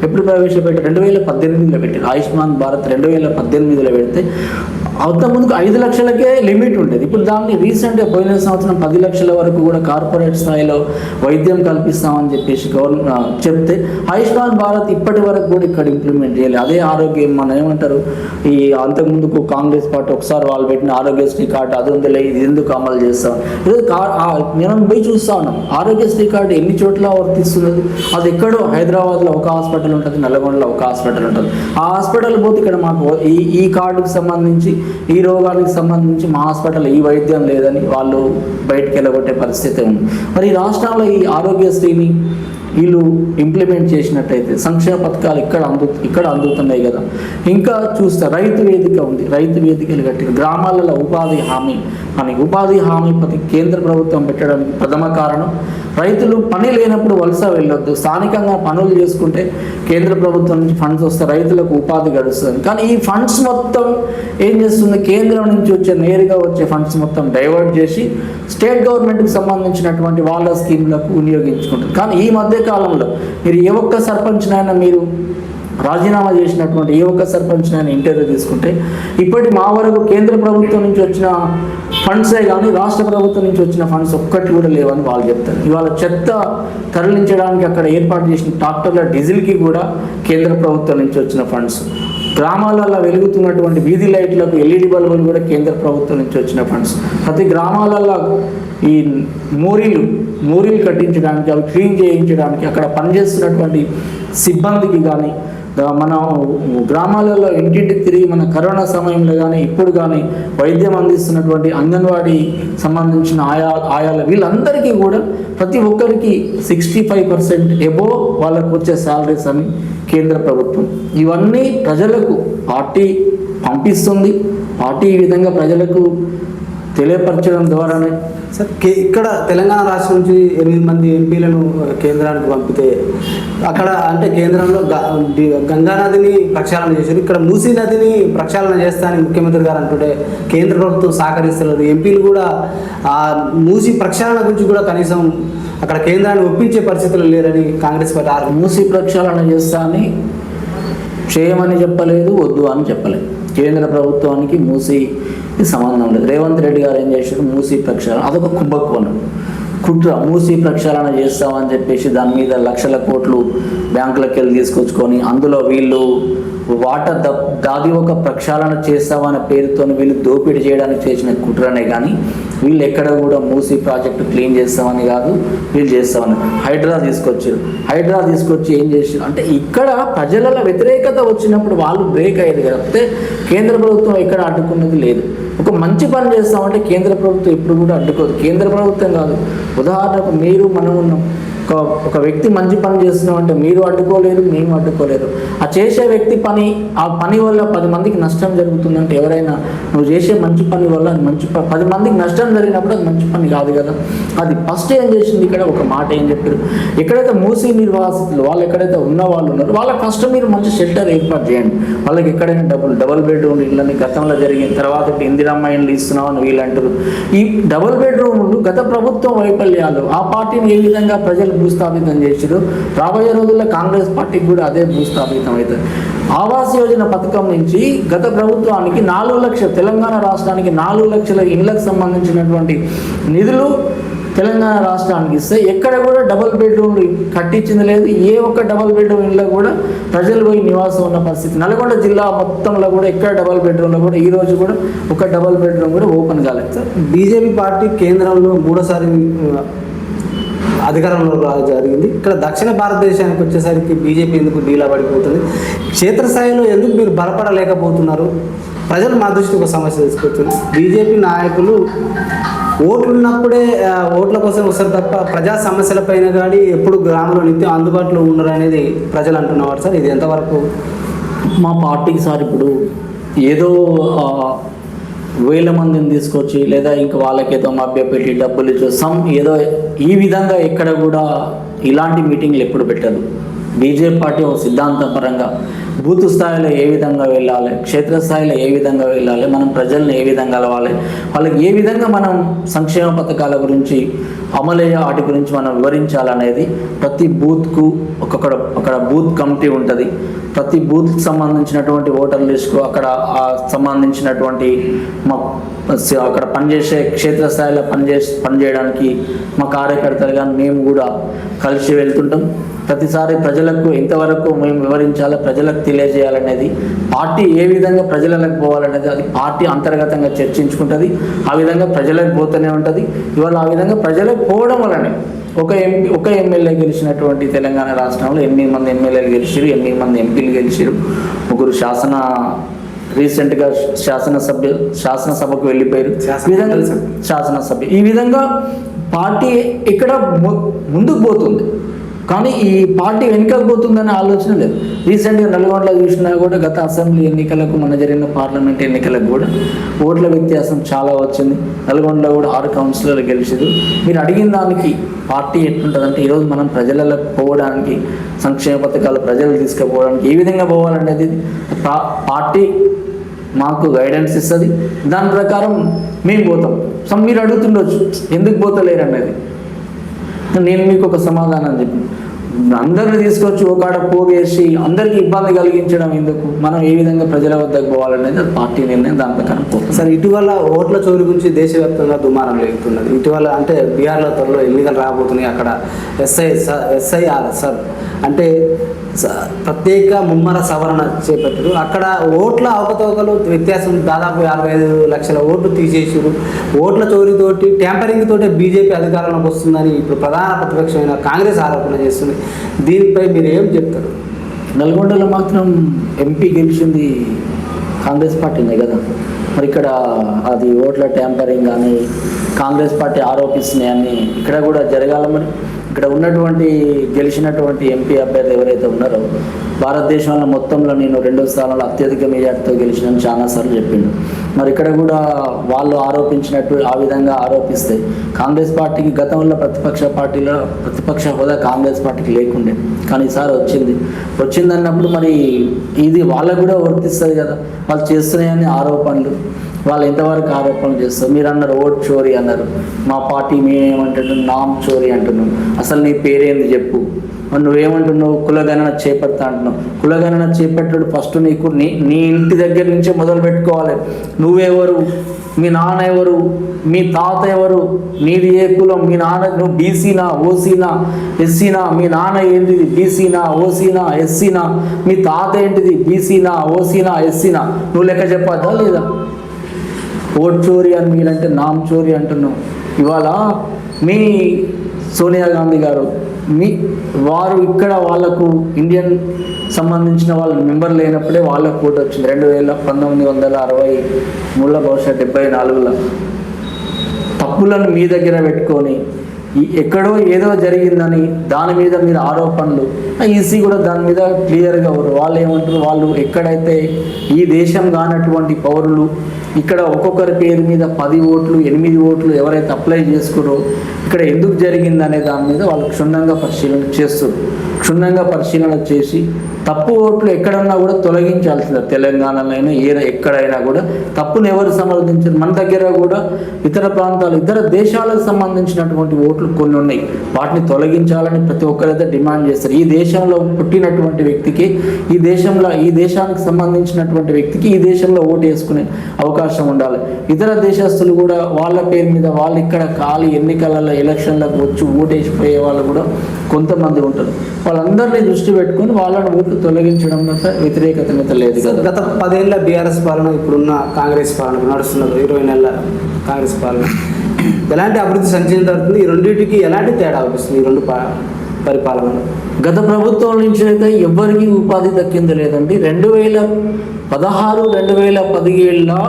S2: ఎప్పుడు ప్రవేశపెట్టారు, 2018లో పెట్టారు. ఆయుష్మాన్ భారత్ 2018లో పెడితే అంతకుముందుకు 5 లక్షలకే లిమిట్ ఉండేది. ఇప్పుడు దాన్ని రీసెంట్గా పోయిన సంవత్సరం 10 లక్షల వరకు కూడా కార్పొరేట్ స్థాయిలో వైద్యం కల్పిస్తామని చెప్పేసి గవర్నమెంట్ చెప్తే ఆయుష్మాన్ భారత్ ఇప్పటి వరకు కూడా ఇక్కడ ఇంప్లిమెంట్ చేయలేదు. అదే ఆరోగ్యం మనం ఏమంటారు, ఈ అంతకుముందుకు కాంగ్రెస్ పార్టీ ఒకసారి వాళ్ళు పెట్టిన ఆరోగ్యశ్రీ కార్డు అది ఉందిలే, ఇది ఎందుకు అమలు చేస్తాం. మనం పోయి చూస్తా ఉన్నాం ఆరోగ్యశ్రీ కార్డు ఎన్ని చోట్ల వర్తిస్తున్నది. అది ఎక్కడో హైదరాబాద్లో ఒక హాస్పిటల్ ఉంటుంది, నల్గొండలో ఒక హాస్పిటల్ ఉంటుంది. ఆ హాస్పిటల్ పోతే ఇక్కడ మాకు ఈ కార్డుకు సంబంధించి ఈ రోగానికి సంబంధించి మా హాస్పిటల్ ఈ వైద్యం లేదని వాళ్ళు బయటకు వెళ్ళగొట్టే పరిస్థితి ఉంది. మరి ఈ రాష్ట్రంలో ఈ ఆరోగ్యశ్రీని వీళ్ళు ఇంప్లిమెంట్ చేసినట్టయితే సంక్షేమ పథకాలు ఇక్కడ అందుతున్నాయి కదా. ఇంకా చూస్తే రైతు వేదిక ఉంది, రైతు వేదికలు కట్టిన గ్రామాలలో ఉపాధి హామీ పథకం కేంద్ర ప్రభుత్వం పెట్టడానికి ప్రథమ కారణం రైతులు పని లేనప్పుడు వలస వెళ్ళొద్దు, స్థానికంగా పనులు చేసుకుంటే కేంద్ర ప్రభుత్వం నుంచి ఫండ్స్ వస్తే రైతులకు ఉపాధి గడుస్తుంది. కానీ ఈ ఫండ్స్ మొత్తం ఏం చేస్తుంది, కేంద్రం నుంచి నేరుగా వచ్చే ఫండ్స్ మొత్తం డైవర్ట్ చేసి స్టేట్ గవర్నమెంట్కి సంబంధించినటువంటి వాళ్ళ స్కీమ్లకు వినియోగించుకుంటుంది. కానీ ఈ మధ్య కాలంలో మీరు ఏ ఒక్క సర్పంచ్నైనా మీరు రాజీనామా చేసినటువంటి ఏ ఒక్క సర్పంచ్నైనా ఇంటర్వ్యూ తీసుకుంటే ఇప్పటి మా వరకు కేంద్ర ప్రభుత్వం నుంచి వచ్చిన ఫండ్సే కానీ రాష్ట్ర ప్రభుత్వం నుంచి వచ్చిన ఫండ్స్ ఒక్కటి కూడా లేవని వాళ్ళు చెప్తారు. ఇవాళ చెత్త తరలించడానికి అక్కడ ఏర్పాటు చేసిన ట్రాక్టర్ల డీజిల్కి కూడా కేంద్ర ప్రభుత్వం నుంచి వచ్చిన ఫండ్స్, గ్రామాలలో వెలుగుతున్నటువంటి వీధి లైట్లకు LED బల్బులు కూడా కేంద్ర ప్రభుత్వం నుంచి వచ్చిన ఫండ్స్, ప్రతి గ్రామాలలో ఈ మోరీలు కట్టించడానికి అవి క్లీన్ చేయించడానికి అక్కడ పనిచేస్తున్నటువంటి సిబ్బందికి కానీ మన గ్రామాలలో ఇంటింటికి తిరిగి మన కరోనా సమయంలో కానీ ఇప్పుడు కానీ వైద్యం అందిస్తున్నటువంటి అంగన్వాడీ సంబంధించిన ఆయాల వీళ్ళందరికీ కూడా ప్రతి ఒక్కరికి 65% ఎబోవ్ వాళ్ళకు వచ్చే శాలరీస్ అని కేంద్ర ప్రభుత్వం. ఇవన్నీ ప్రజలకు పార్టీ పంపిస్తుంది. పార్టీ ఈ విధంగా ప్రజలకు తెలియపరచడం ద్వారానే
S1: సార్ ఇక్కడ తెలంగాణ రాష్ట్రం నుంచి 8 మంది ఎంపీలను కేంద్రానికి పంపితే అక్కడ అంటే కేంద్రంలో గంగా నదిని ప్రక్షాళన చేశారు, ఇక్కడ మూసీ నదిని ప్రక్షాళన చేస్తానని ముఖ్యమంత్రి గారు అంటుంటే కేంద్ర ప్రభుత్వం సహకరిస్తున్నారు. ఎంపీలు కూడా ఆ మూసీ ప్రక్షాళన గురించి కూడా కనీసం అక్కడ కేంద్రాన్ని ఒప్పించే పరిస్థితులు లేరని కాంగ్రెస్ పార్టీ
S2: మూసీ ప్రక్షాళన చేస్తా అని చేయమని చెప్పలేదు, వద్దు అని చెప్పలేదు. కేంద్ర ప్రభుత్వానికి మూసీ సంబంధం లేదు. రేవంత్ రెడ్డి గారు ఏం చేశారు, మూసీ ప్రక్షాళన అదొక కుంభకోణం కుట్ర. మూసీ ప్రక్షాళన చేస్తామని చెప్పేసి దాని మీద లక్షల కోట్లు బ్యాంకులకు వెళ్ళి తీసుకొచ్చుకొని అందులో వీళ్ళు వాటర్ దాది ఒక ప్రక్షాళన చేస్తామనే పేరుతో వీళ్ళు దోపిడీ చేయడానికి చేసిన కుట్రనే కానీ వీళ్ళు ఎక్కడ కూడా మూసీ ప్రాజెక్టు క్లీన్ చేస్తామని కాదు, వీళ్ళు చేస్తామని హైడ్రా తీసుకొచ్చి ఏం చేసారు అంటే ఇక్కడ ప్రజల వ్యతిరేకత వచ్చినప్పుడు వాళ్ళు బ్రేక్ అయ్యేది కాకపోతే కేంద్ర ప్రభుత్వం ఎక్కడ అడ్డుకున్నది లేదు. ఒక మంచి పని చేస్తామంటే కేంద్ర ప్రభుత్వం ఎప్పుడు కూడా అడ్డుకోదు. కేంద్ర ప్రభుత్వం కాదు, ఉదాహరణకు మీరు మనం ఉన్నాం, ఒక వ్యక్తి మంచి పని చేస్తున్నాం అంటే మీరు అడ్డుకోలేరు, మేము అడ్డుకోలేరు. ఆ చేసే వ్యక్తి ఆ పని వల్ల 10 మందికి నష్టం జరుగుతుందంటే ఎవరైనా నువ్వు చేసే మంచి పని వల్ల అది 10 మందికి నష్టం జరిగినప్పుడు అది మంచి పని కాదు కదా. అది ఫస్ట్ ఏం చేసింది ఇక్కడ ఒక మాట ఏం చెప్పారు, ఎక్కడైతే మూసీ నిర్వాసితులు వాళ్ళు ఎక్కడైతే ఉన్న వాళ్ళు ఉన్నారో వాళ్ళకి ఫస్ట్ మీరు మంచి షెల్టర్ ఏర్పాటు చేయండి. వాళ్ళకి ఎక్కడైనా డబుల్ బెడ్రూమ్ ఇళ్ళని గతంలో జరిగిన తర్వాత ఇందిరమ్మ ఇళ్ళు ఇస్తున్నామని వీళ్ళు అంటారు. ఈ డబుల్ బెడ్రూమ్లు గత ప్రభుత్వం వైఫల్యాలు ఆ పార్టీని ఏ విధంగా ప్రజలు భూస్థాపితం చేసారు, రాబోయే రోజుల్లో కాంగ్రెస్ పార్టీకి కూడా అదే భూస్థాపితం అవుతుంది. ఆవాస్ యోజన పథకం నుంచి గత ప్రభుత్వానికి 4 లక్షల తెలంగాణ రాష్ట్రానికి 4 లక్షల ఇళ్లకు సంబంధించినటువంటి నిధులు తెలంగాణ రాష్ట్రానికి ఇస్తే ఎక్కడ కూడా డబుల్ బెడ్రూమ్ కట్టించింది లేదు. ఏ ఒక్క డబుల్ బెడ్రూమ్ ఇళ్ళలో కూడా ప్రజలు పోయి నివాసం ఉన్న పరిస్థితి. నల్గొండ జిల్లా మొత్తంలో కూడా ఎక్కడ డబుల్ బెడ్రూమ్లో కూడా ఈ రోజు కూడా ఒక డబుల్ బెడ్రూమ్ కూడా ఓపెన్ కాలేదు. సార్
S1: బీజేపీ పార్టీ కేంద్రంలో 3సారి అధికారంలో జరిగింది. ఇక్కడ దక్షిణ భారతదేశానికి వచ్చేసరికి బీజేపీ ఎందుకు డీలా పడిపోతుంది, క్షేత్రస్థాయిలో ఎందుకు మీరు బలపడలేకపోతున్నారు? ప్రజలు మా దృష్టికి ఒక సమస్య తీసుకొచ్చింది. బీజేపీ నాయకులు ఓట్లున్నప్పుడే ఓట్ల కోసం వస్తారు తప్ప ప్రజా సమస్యలపైన కానీ ఎప్పుడు గ్రామంలో నిత్యం అందుబాటులో ఉండరు అనేది ప్రజలు అంటున్నవారు. సార్ ఇది ఎంతవరకు
S2: మా పార్టీకి సార్ ఇప్పుడు ఏదో వేల మందిని తీసుకొచ్చి లేదా ఇంకా వాళ్ళకేదో మభ్యపెట్టి డబ్బులు ఇచ్చి ఏదో ఈ విధంగా ఎక్కడ కూడా ఇలాంటి మీటింగ్లు ఎప్పుడు పెట్టరు. బీజేపీ పార్టీ ఒక సిద్ధాంతపరంగా బూత్ స్థాయిలో ఏ విధంగా వెళ్ళాలి, క్షేత్రస్థాయిలో ఏ విధంగా వెళ్ళాలి, మనం ప్రజల్ని ఏ విధంగా కలవాలి, వాళ్ళకి ఏ విధంగా మనం సంక్షేమ పథకాల గురించి అమలయ్యే వాటి గురించి మనం వివరించాలనేది ప్రతి బూత్కు అక్కడ బూత్ కమిటీ ఉంటుంది. ప్రతి బూత్కి సంబంధించినటువంటి ఓటర్ లిస్టుకు అక్కడ సంబంధించినటువంటి అక్కడ పనిచేసే క్షేత్రస్థాయిలో పనిచేయడానికి మా కార్యకర్తలు కానీ మేము కూడా కలిసి వెళ్తుంటాం. ప్రతిసారి ప్రజలకు ఎంతవరకు మేము వివరించాలో, ప్రజలకు తెలియజేయాలనేది, పార్టీ ఏ విధంగా ప్రజలకు పోవాలనేది అది పార్టీ అంతర్గతంగా చర్చించుకుంటుంది. ఆ విధంగా ప్రజలకు పోతూనే ఉంటుంది. ఇవాళ ఆ విధంగా ప్రజలకు పోవడం వల్లనే ఒక ఎమ్మెల్యే గెలిచినటువంటి తెలంగాణ రాష్ట్రంలో 8 మంది ఎమ్మెల్యేలు గెలిచారు, 8 మంది ఎంపీలు గెలిచారు, 3 రీసెంట్గా శాసనసభకు వెళ్ళిపోయారు. ఈ విధంగా శాసనసభ్యులు ఈ విధంగా పార్టీ ఇక్కడ ముందుకు పోతుంది, కానీ ఈ పార్టీ వెనుకకు పోతుందనే ఆలోచన లేదు. రీసెంట్గా నల్గొండలో చూసినా కూడా గత అసెంబ్లీ ఎన్నికలకు మన జరిగిన పార్లమెంట్ ఎన్నికలకు కూడా ఓట్ల వ్యత్యాసం చాలా వచ్చింది. నల్గొండలో కూడా 6 కౌన్సిలర్లు గెలిచారు. మీరు అడిగిన దానికి పార్టీ ఎట్లుంటుందంటే ఈరోజు మనం ప్రజలకు పోవడానికి, సంక్షేమ పథకాలు ప్రజలు తీసుకుపోవడానికి ఏ విధంగా పోవాలనేది పార్టీ మాకు గైడెన్స్ ఇస్తుంది. దాని ప్రకారం మేము పోతాం. మీరు అడుగుతుండొచ్చు ఎందుకు పోతలేరు అనేది. నేను మీకు ఒక సమాధానం చెప్పి, అందరిని తీసుకొచ్చి ఒకడ పోగేసి అందరికీ ఇబ్బంది కలిగించడం ఎందుకు, మనం ఏ విధంగా ప్రజల వద్దకు పోవాలనేది అది పార్టీ నిర్ణయం, దాని ప్రకారం పోతాం.
S1: సార్, ఇటీవల ఓట్ల చోరీ గురించి దేశవ్యాప్తంగా దుమారం లేగుతున్నది. ఇటీవల అంటే బీహార్లో త్వరలో ఎన్నికలు రాబోతున్నాయి. అక్కడ ఎస్ఐఆర్ సార్ అంటే ప్రత్యేక ముమ్మర సవరణ చేపట్టారు. అక్కడ ఓట్ల అవకతవకలు వ్యత్యాసం దాదాపు 55 లక్షల ఓట్లు తీసేసారు. ఓట్ల చోరీతోటి, ట్యాంపరింగ్ తోటి బీజేపీ అధికారంలోకి వస్తుందని ఇప్పుడు ప్రధాన ప్రతిపక్షమైన కాంగ్రెస్ ఆరోపణ చేస్తుంది. దీనిపై మీరు ఏం చెప్తారు?
S2: నల్గొండలో మాత్రం ఎంపీ గెలిచింది కాంగ్రెస్ పార్టీనే కదా. మరి ఇక్కడ అది ఓట్ల ట్యాంపరింగ్ అని కాంగ్రెస్ పార్టీ ఆరోపిస్తున్నాయని ఇక్కడ కూడా జరగాల. మరి ఇక్కడ ఉన్నటువంటి గెలిచినటువంటి ఎంపీ అభ్యర్థి ఎవరైతే ఉన్నారో భారతదేశంలో మొత్తంలో నేను 2వ స్థానంలో అత్యధిక మెజార్టీతో గెలిచినని చాలాసార్లు చెప్పిండు. మరి ఇక్కడ కూడా వాళ్ళు ఆరోపించినట్టు ఆ విధంగా ఆరోపిస్తే కాంగ్రెస్ పార్టీకి గతంలో ప్రతిపక్ష హోదా కాంగ్రెస్ పార్టీకి లేకుండే, కానీ ఈసారి వచ్చిందన్నప్పుడు మరి ఇది వాళ్ళకు కూడా వర్తిస్తుంది కదా. వాళ్ళు చేస్తున్నాయని ఆరోపణలు, వాళ్ళు ఎంతవరకు ఆరోపణలు చేస్తారు. మీరు అన్నారు ఓట్ చోరీ అన్నారు, మా పార్టీ మేమేమంటున్నాం నామ్ చోరీ అంటున్నాం. అసలు నీ పేరేంది చెప్పు, నువ్వేమంటున్నావు కులగణన చేపడతా అంటున్నావు. కులగణన చేపట్టాడు ఫస్ట్ నీకు నీ ఇంటి దగ్గర నుంచే మొదలు పెట్టుకోవాలి. నువ్వెవరు, మీ నాన్న ఎవరు, మీ తాత ఎవరు, నీది ఏ కులం, మీ నాన్న నువ్వు బీసీనా ఓసీనా ఎస్సీనా, మీ నాన్న ఏంటిది బీసీనా ఓసీనా ఎస్సీనా, మీ తాత ఏంటిది బీసీనా ఓసీనా ఎస్సీనా, నువ్వు లెక్క చెప్పద్దా లేదా? ఓట్ చోరీ అని మీరంటే నామ్ చోరీ అంటున్నావు. ఇవాళ మీ సోనియా గాంధీ గారు వారు ఇక్కడ వాళ్ళకు ఇండియన్ సంబంధించిన వాళ్ళ మెంబర్ లేనప్పుడే వాళ్ళకు ఓటు వచ్చింది. 1963 బహుశా 74లో తప్పులను మీ దగ్గర పెట్టుకొని ఎక్కడో ఏదో జరిగిందని దాని మీద మీరు ఆరోపణలు, ఈసీ కూడా దాని మీద క్లియర్గా వాళ్ళు ఏమంటారు, వాళ్ళు ఎక్కడైతే ఈ దేశం కానటువంటి పౌరులు ఇక్కడ ఒక్కొక్కరి పేరు మీద 10 ఓట్లు 8 ఓట్లు ఎవరైతే అప్లై చేసుకురో ఇక్కడ ఎందుకు జరిగిందనే దాని మీద వాళ్ళు క్షుణ్ణంగా పరిశీలన చేసి తప్పు ఓట్లు ఎక్కడన్నా కూడా తొలగించాల్సిందే. తెలంగాణలో ఎక్కడైనా కూడా తప్పును ఎవరు సమర్థించారు. మన దగ్గర కూడా ఇతర ప్రాంతాలు ఇతర దేశాలకు సంబంధించినటువంటి ఓట్లు కొన్ని ఉన్నాయి, వాటిని తొలగించాలని ప్రతి ఒక్కరైతే డిమాండ్ చేస్తారు. ఈ దేశంలో పుట్టినటువంటి వ్యక్తికి ఈ దేశానికి సంబంధించినటువంటి వ్యక్తికి ఈ దేశంలో ఓటు వేసుకునే అవకాశం ఉండాలి. ఇతర దేశస్తులు కూడా వాళ్ళ పేరు మీద వాళ్ళు ఇక్కడ ఖాళీ ఎన్నికలలో ఎలక్షన్లకు వచ్చి ఓటు వేసిపోయే వాళ్ళు కూడా కొంతమంది ఉంటారు. వాళ్ళందరినీ దృష్టి పెట్టుకొని వాళ్ళని ఓట్లు తొలగించడం వ్యతిరేకత లేదు కదా.
S1: గత 10 ఏళ్ళ బీఆర్ఎస్ పాలన, ఇప్పుడున్న కాంగ్రెస్ పాలన నడుస్తున్నది 20 నెలల కాంగ్రెస్ పాలన ఎలాంటి అభివృద్ధి సంచరించుతుంది? ఈ రెండింటికి ఎలాంటి తేడా అనిపిస్తుంది ఈ 2 పరిపాలన?
S2: గత ప్రభుత్వం నుంచి అయితే ఎవ్వరికీ ఉపాధి దక్కింది లేదండి. 2016 2017లో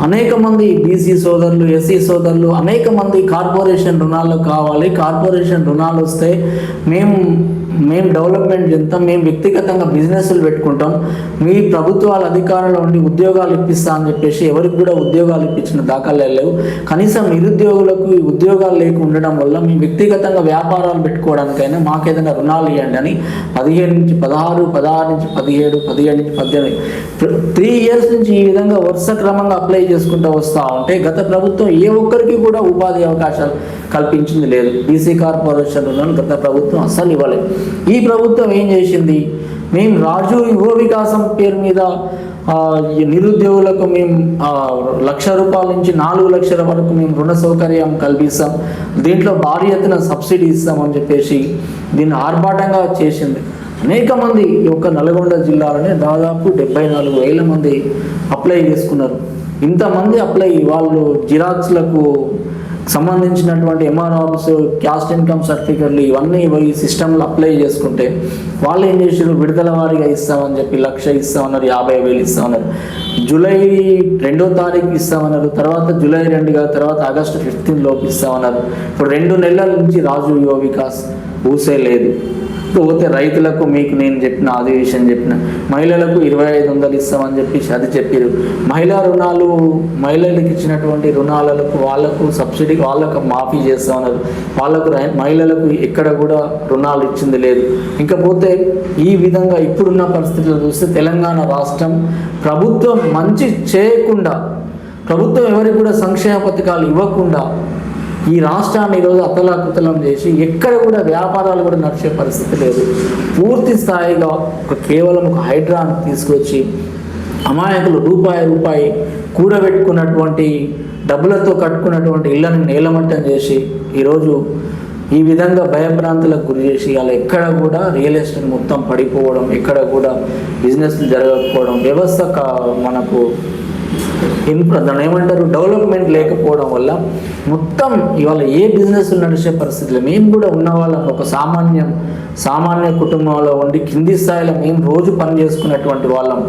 S2: అనేక మంది బీసీ సోదరులు ఎస్సీ సోదరులు అనేక మంది కార్పొరేషన్ రుణాలు కావాలి, కార్పొరేషన్ రుణాలు వస్తే మేము డెవలప్మెంట్ చెందుతాం, మేము వ్యక్తిగతంగా బిజినెస్లు పెట్టుకుంటాం, మీ ప్రభుత్వాలు అధికారంలో ఉండి ఉద్యోగాలు ఇప్పిస్తా అని చెప్పేసి ఎవరికి కూడా ఉద్యోగాలు ఇప్పించిన దాఖలు లేవు. కనీసం నిరుద్యోగులకు ఉద్యోగాలు లేక ఉండడం వల్ల మేము వ్యక్తిగతంగా వ్యాపారాలు పెట్టుకోవడానికైనా మాకు ఏదైనా రుణాలు ఇవ్వండి అని 17 నుంచి 16, 16 నుంచి 17, 17 నుంచి 18 3 ఇయర్స్ నుంచి ఈ విధంగా వరుస క్రమంగా అప్లై చేసుకుంటూ వస్తూ ఉంటే గత ప్రభుత్వం ఏ ఒక్కరికి కూడా ఉపాధి అవకాశాలు కల్పించింది లేదు. బీసీ కార్పొరేషన్ రుణాలు గత ప్రభుత్వం అస్సలు ఇవ్వలేదు. ఈ ప్రభుత్వం ఏం చేసింది, మేము రాజు యువ వికాసం పేరు మీద నిరుద్యోగులకు మేము ₹1,00,000 నుంచి 4 లక్షల వరకు మేము రుణ సౌకర్యం కల్పిస్తాం, దీంట్లో భారీ ఎత్తున సబ్సిడీ ఇస్తామని చెప్పేసి దీన్ని ఆర్భాటంగా చేసింది. అనేక మంది ఈ యొక్క నల్గొండ జిల్లాలోనే దాదాపు 74,000 మంది అప్లై చేసుకున్నారు. ఇంతమంది అప్లై వాళ్ళు జిరాక్స్లకు సంబంధించినటువంటి ఎంఆర్ ఆఫీస్, క్యాస్ట్ ఇన్కమ్ సర్టిఫికెట్లు ఇవన్నీ ఈ సిస్టంలో అప్లై చేసుకుంటే వాళ్ళు ఏం చేసారు, విడుదల వారీగా ఇస్తామని చెప్పి 1,00,000 ఇస్తామన్నారు, 50,000 ఇస్తామన్నారు, జూలై 2వ తారీఖు ఇస్తామన్నారు, తర్వాత జూలై 2 తర్వాత ఆగస్టు 15 లోపు ఇస్తామన్నారు. ఇప్పుడు 2 నెలల నుంచి రాజు యువ వికాస్ ఊసే లేదు. పోతే రైతులకు మీకు నేను చెప్పిన అదే విషయం చెప్పిన, మహిళలకు 2,500 ఇస్తామని చెప్పేసి అది చెప్పారు. మహిళా రుణాలు, మహిళలకు ఇచ్చినటువంటి రుణాలకు వాళ్ళకు సబ్సిడీ వాళ్ళకు మాఫీ చేస్తామన్నారు, వాళ్ళకు మహిళలకు ఎక్కడ కూడా రుణాలు ఇచ్చింది లేదు. ఇంకపోతే ఈ విధంగా ఇప్పుడున్న పరిస్థితులు చూస్తే తెలంగాణ రాష్ట్రం ప్రభుత్వం మంచి చేయకుండా, ప్రభుత్వం ఎవరికి కూడా సంక్షేమ పథకాలు ఇవ్వకుండా ఈ రాష్ట్రాన్ని ఈరోజు అతలాకుతలం చేసి ఎక్కడ కూడా వ్యాపారాలు కూడా నడిచే పరిస్థితి లేదు. పూర్తి స్థాయిగా కేవలం ఒక హైడ్రాను తీసుకొచ్చి అమాయకులు రూపాయి కూడబెట్టుకున్నటువంటి డబ్బులతో కట్టుకున్నటువంటి ఇళ్లను నేలమట్టం చేసి ఈరోజు ఈ విధంగా భయభ్రాంతులకు గురి చేసి అలా ఎక్కడ కూడా రియల్ ఎస్టేట్ మొత్తం పడిపోవడం, ఎక్కడ కూడా బిజినెస్లు జరగకపోవడం, వ్యవస్థ మనకు దాన్ని ఏమంటారు డెవలప్మెంట్ లేకపోవడం వల్ల మొత్తం ఇవాళ ఏ బిజినెస్ నడిచే పరిస్థితులు. మేము కూడా ఉన్న వాళ్ళం ఒక సామాన్య కుటుంబంలో ఉండి కింది స్థాయిలో మేము రోజు పని చేసుకున్నటువంటి వాళ్ళం.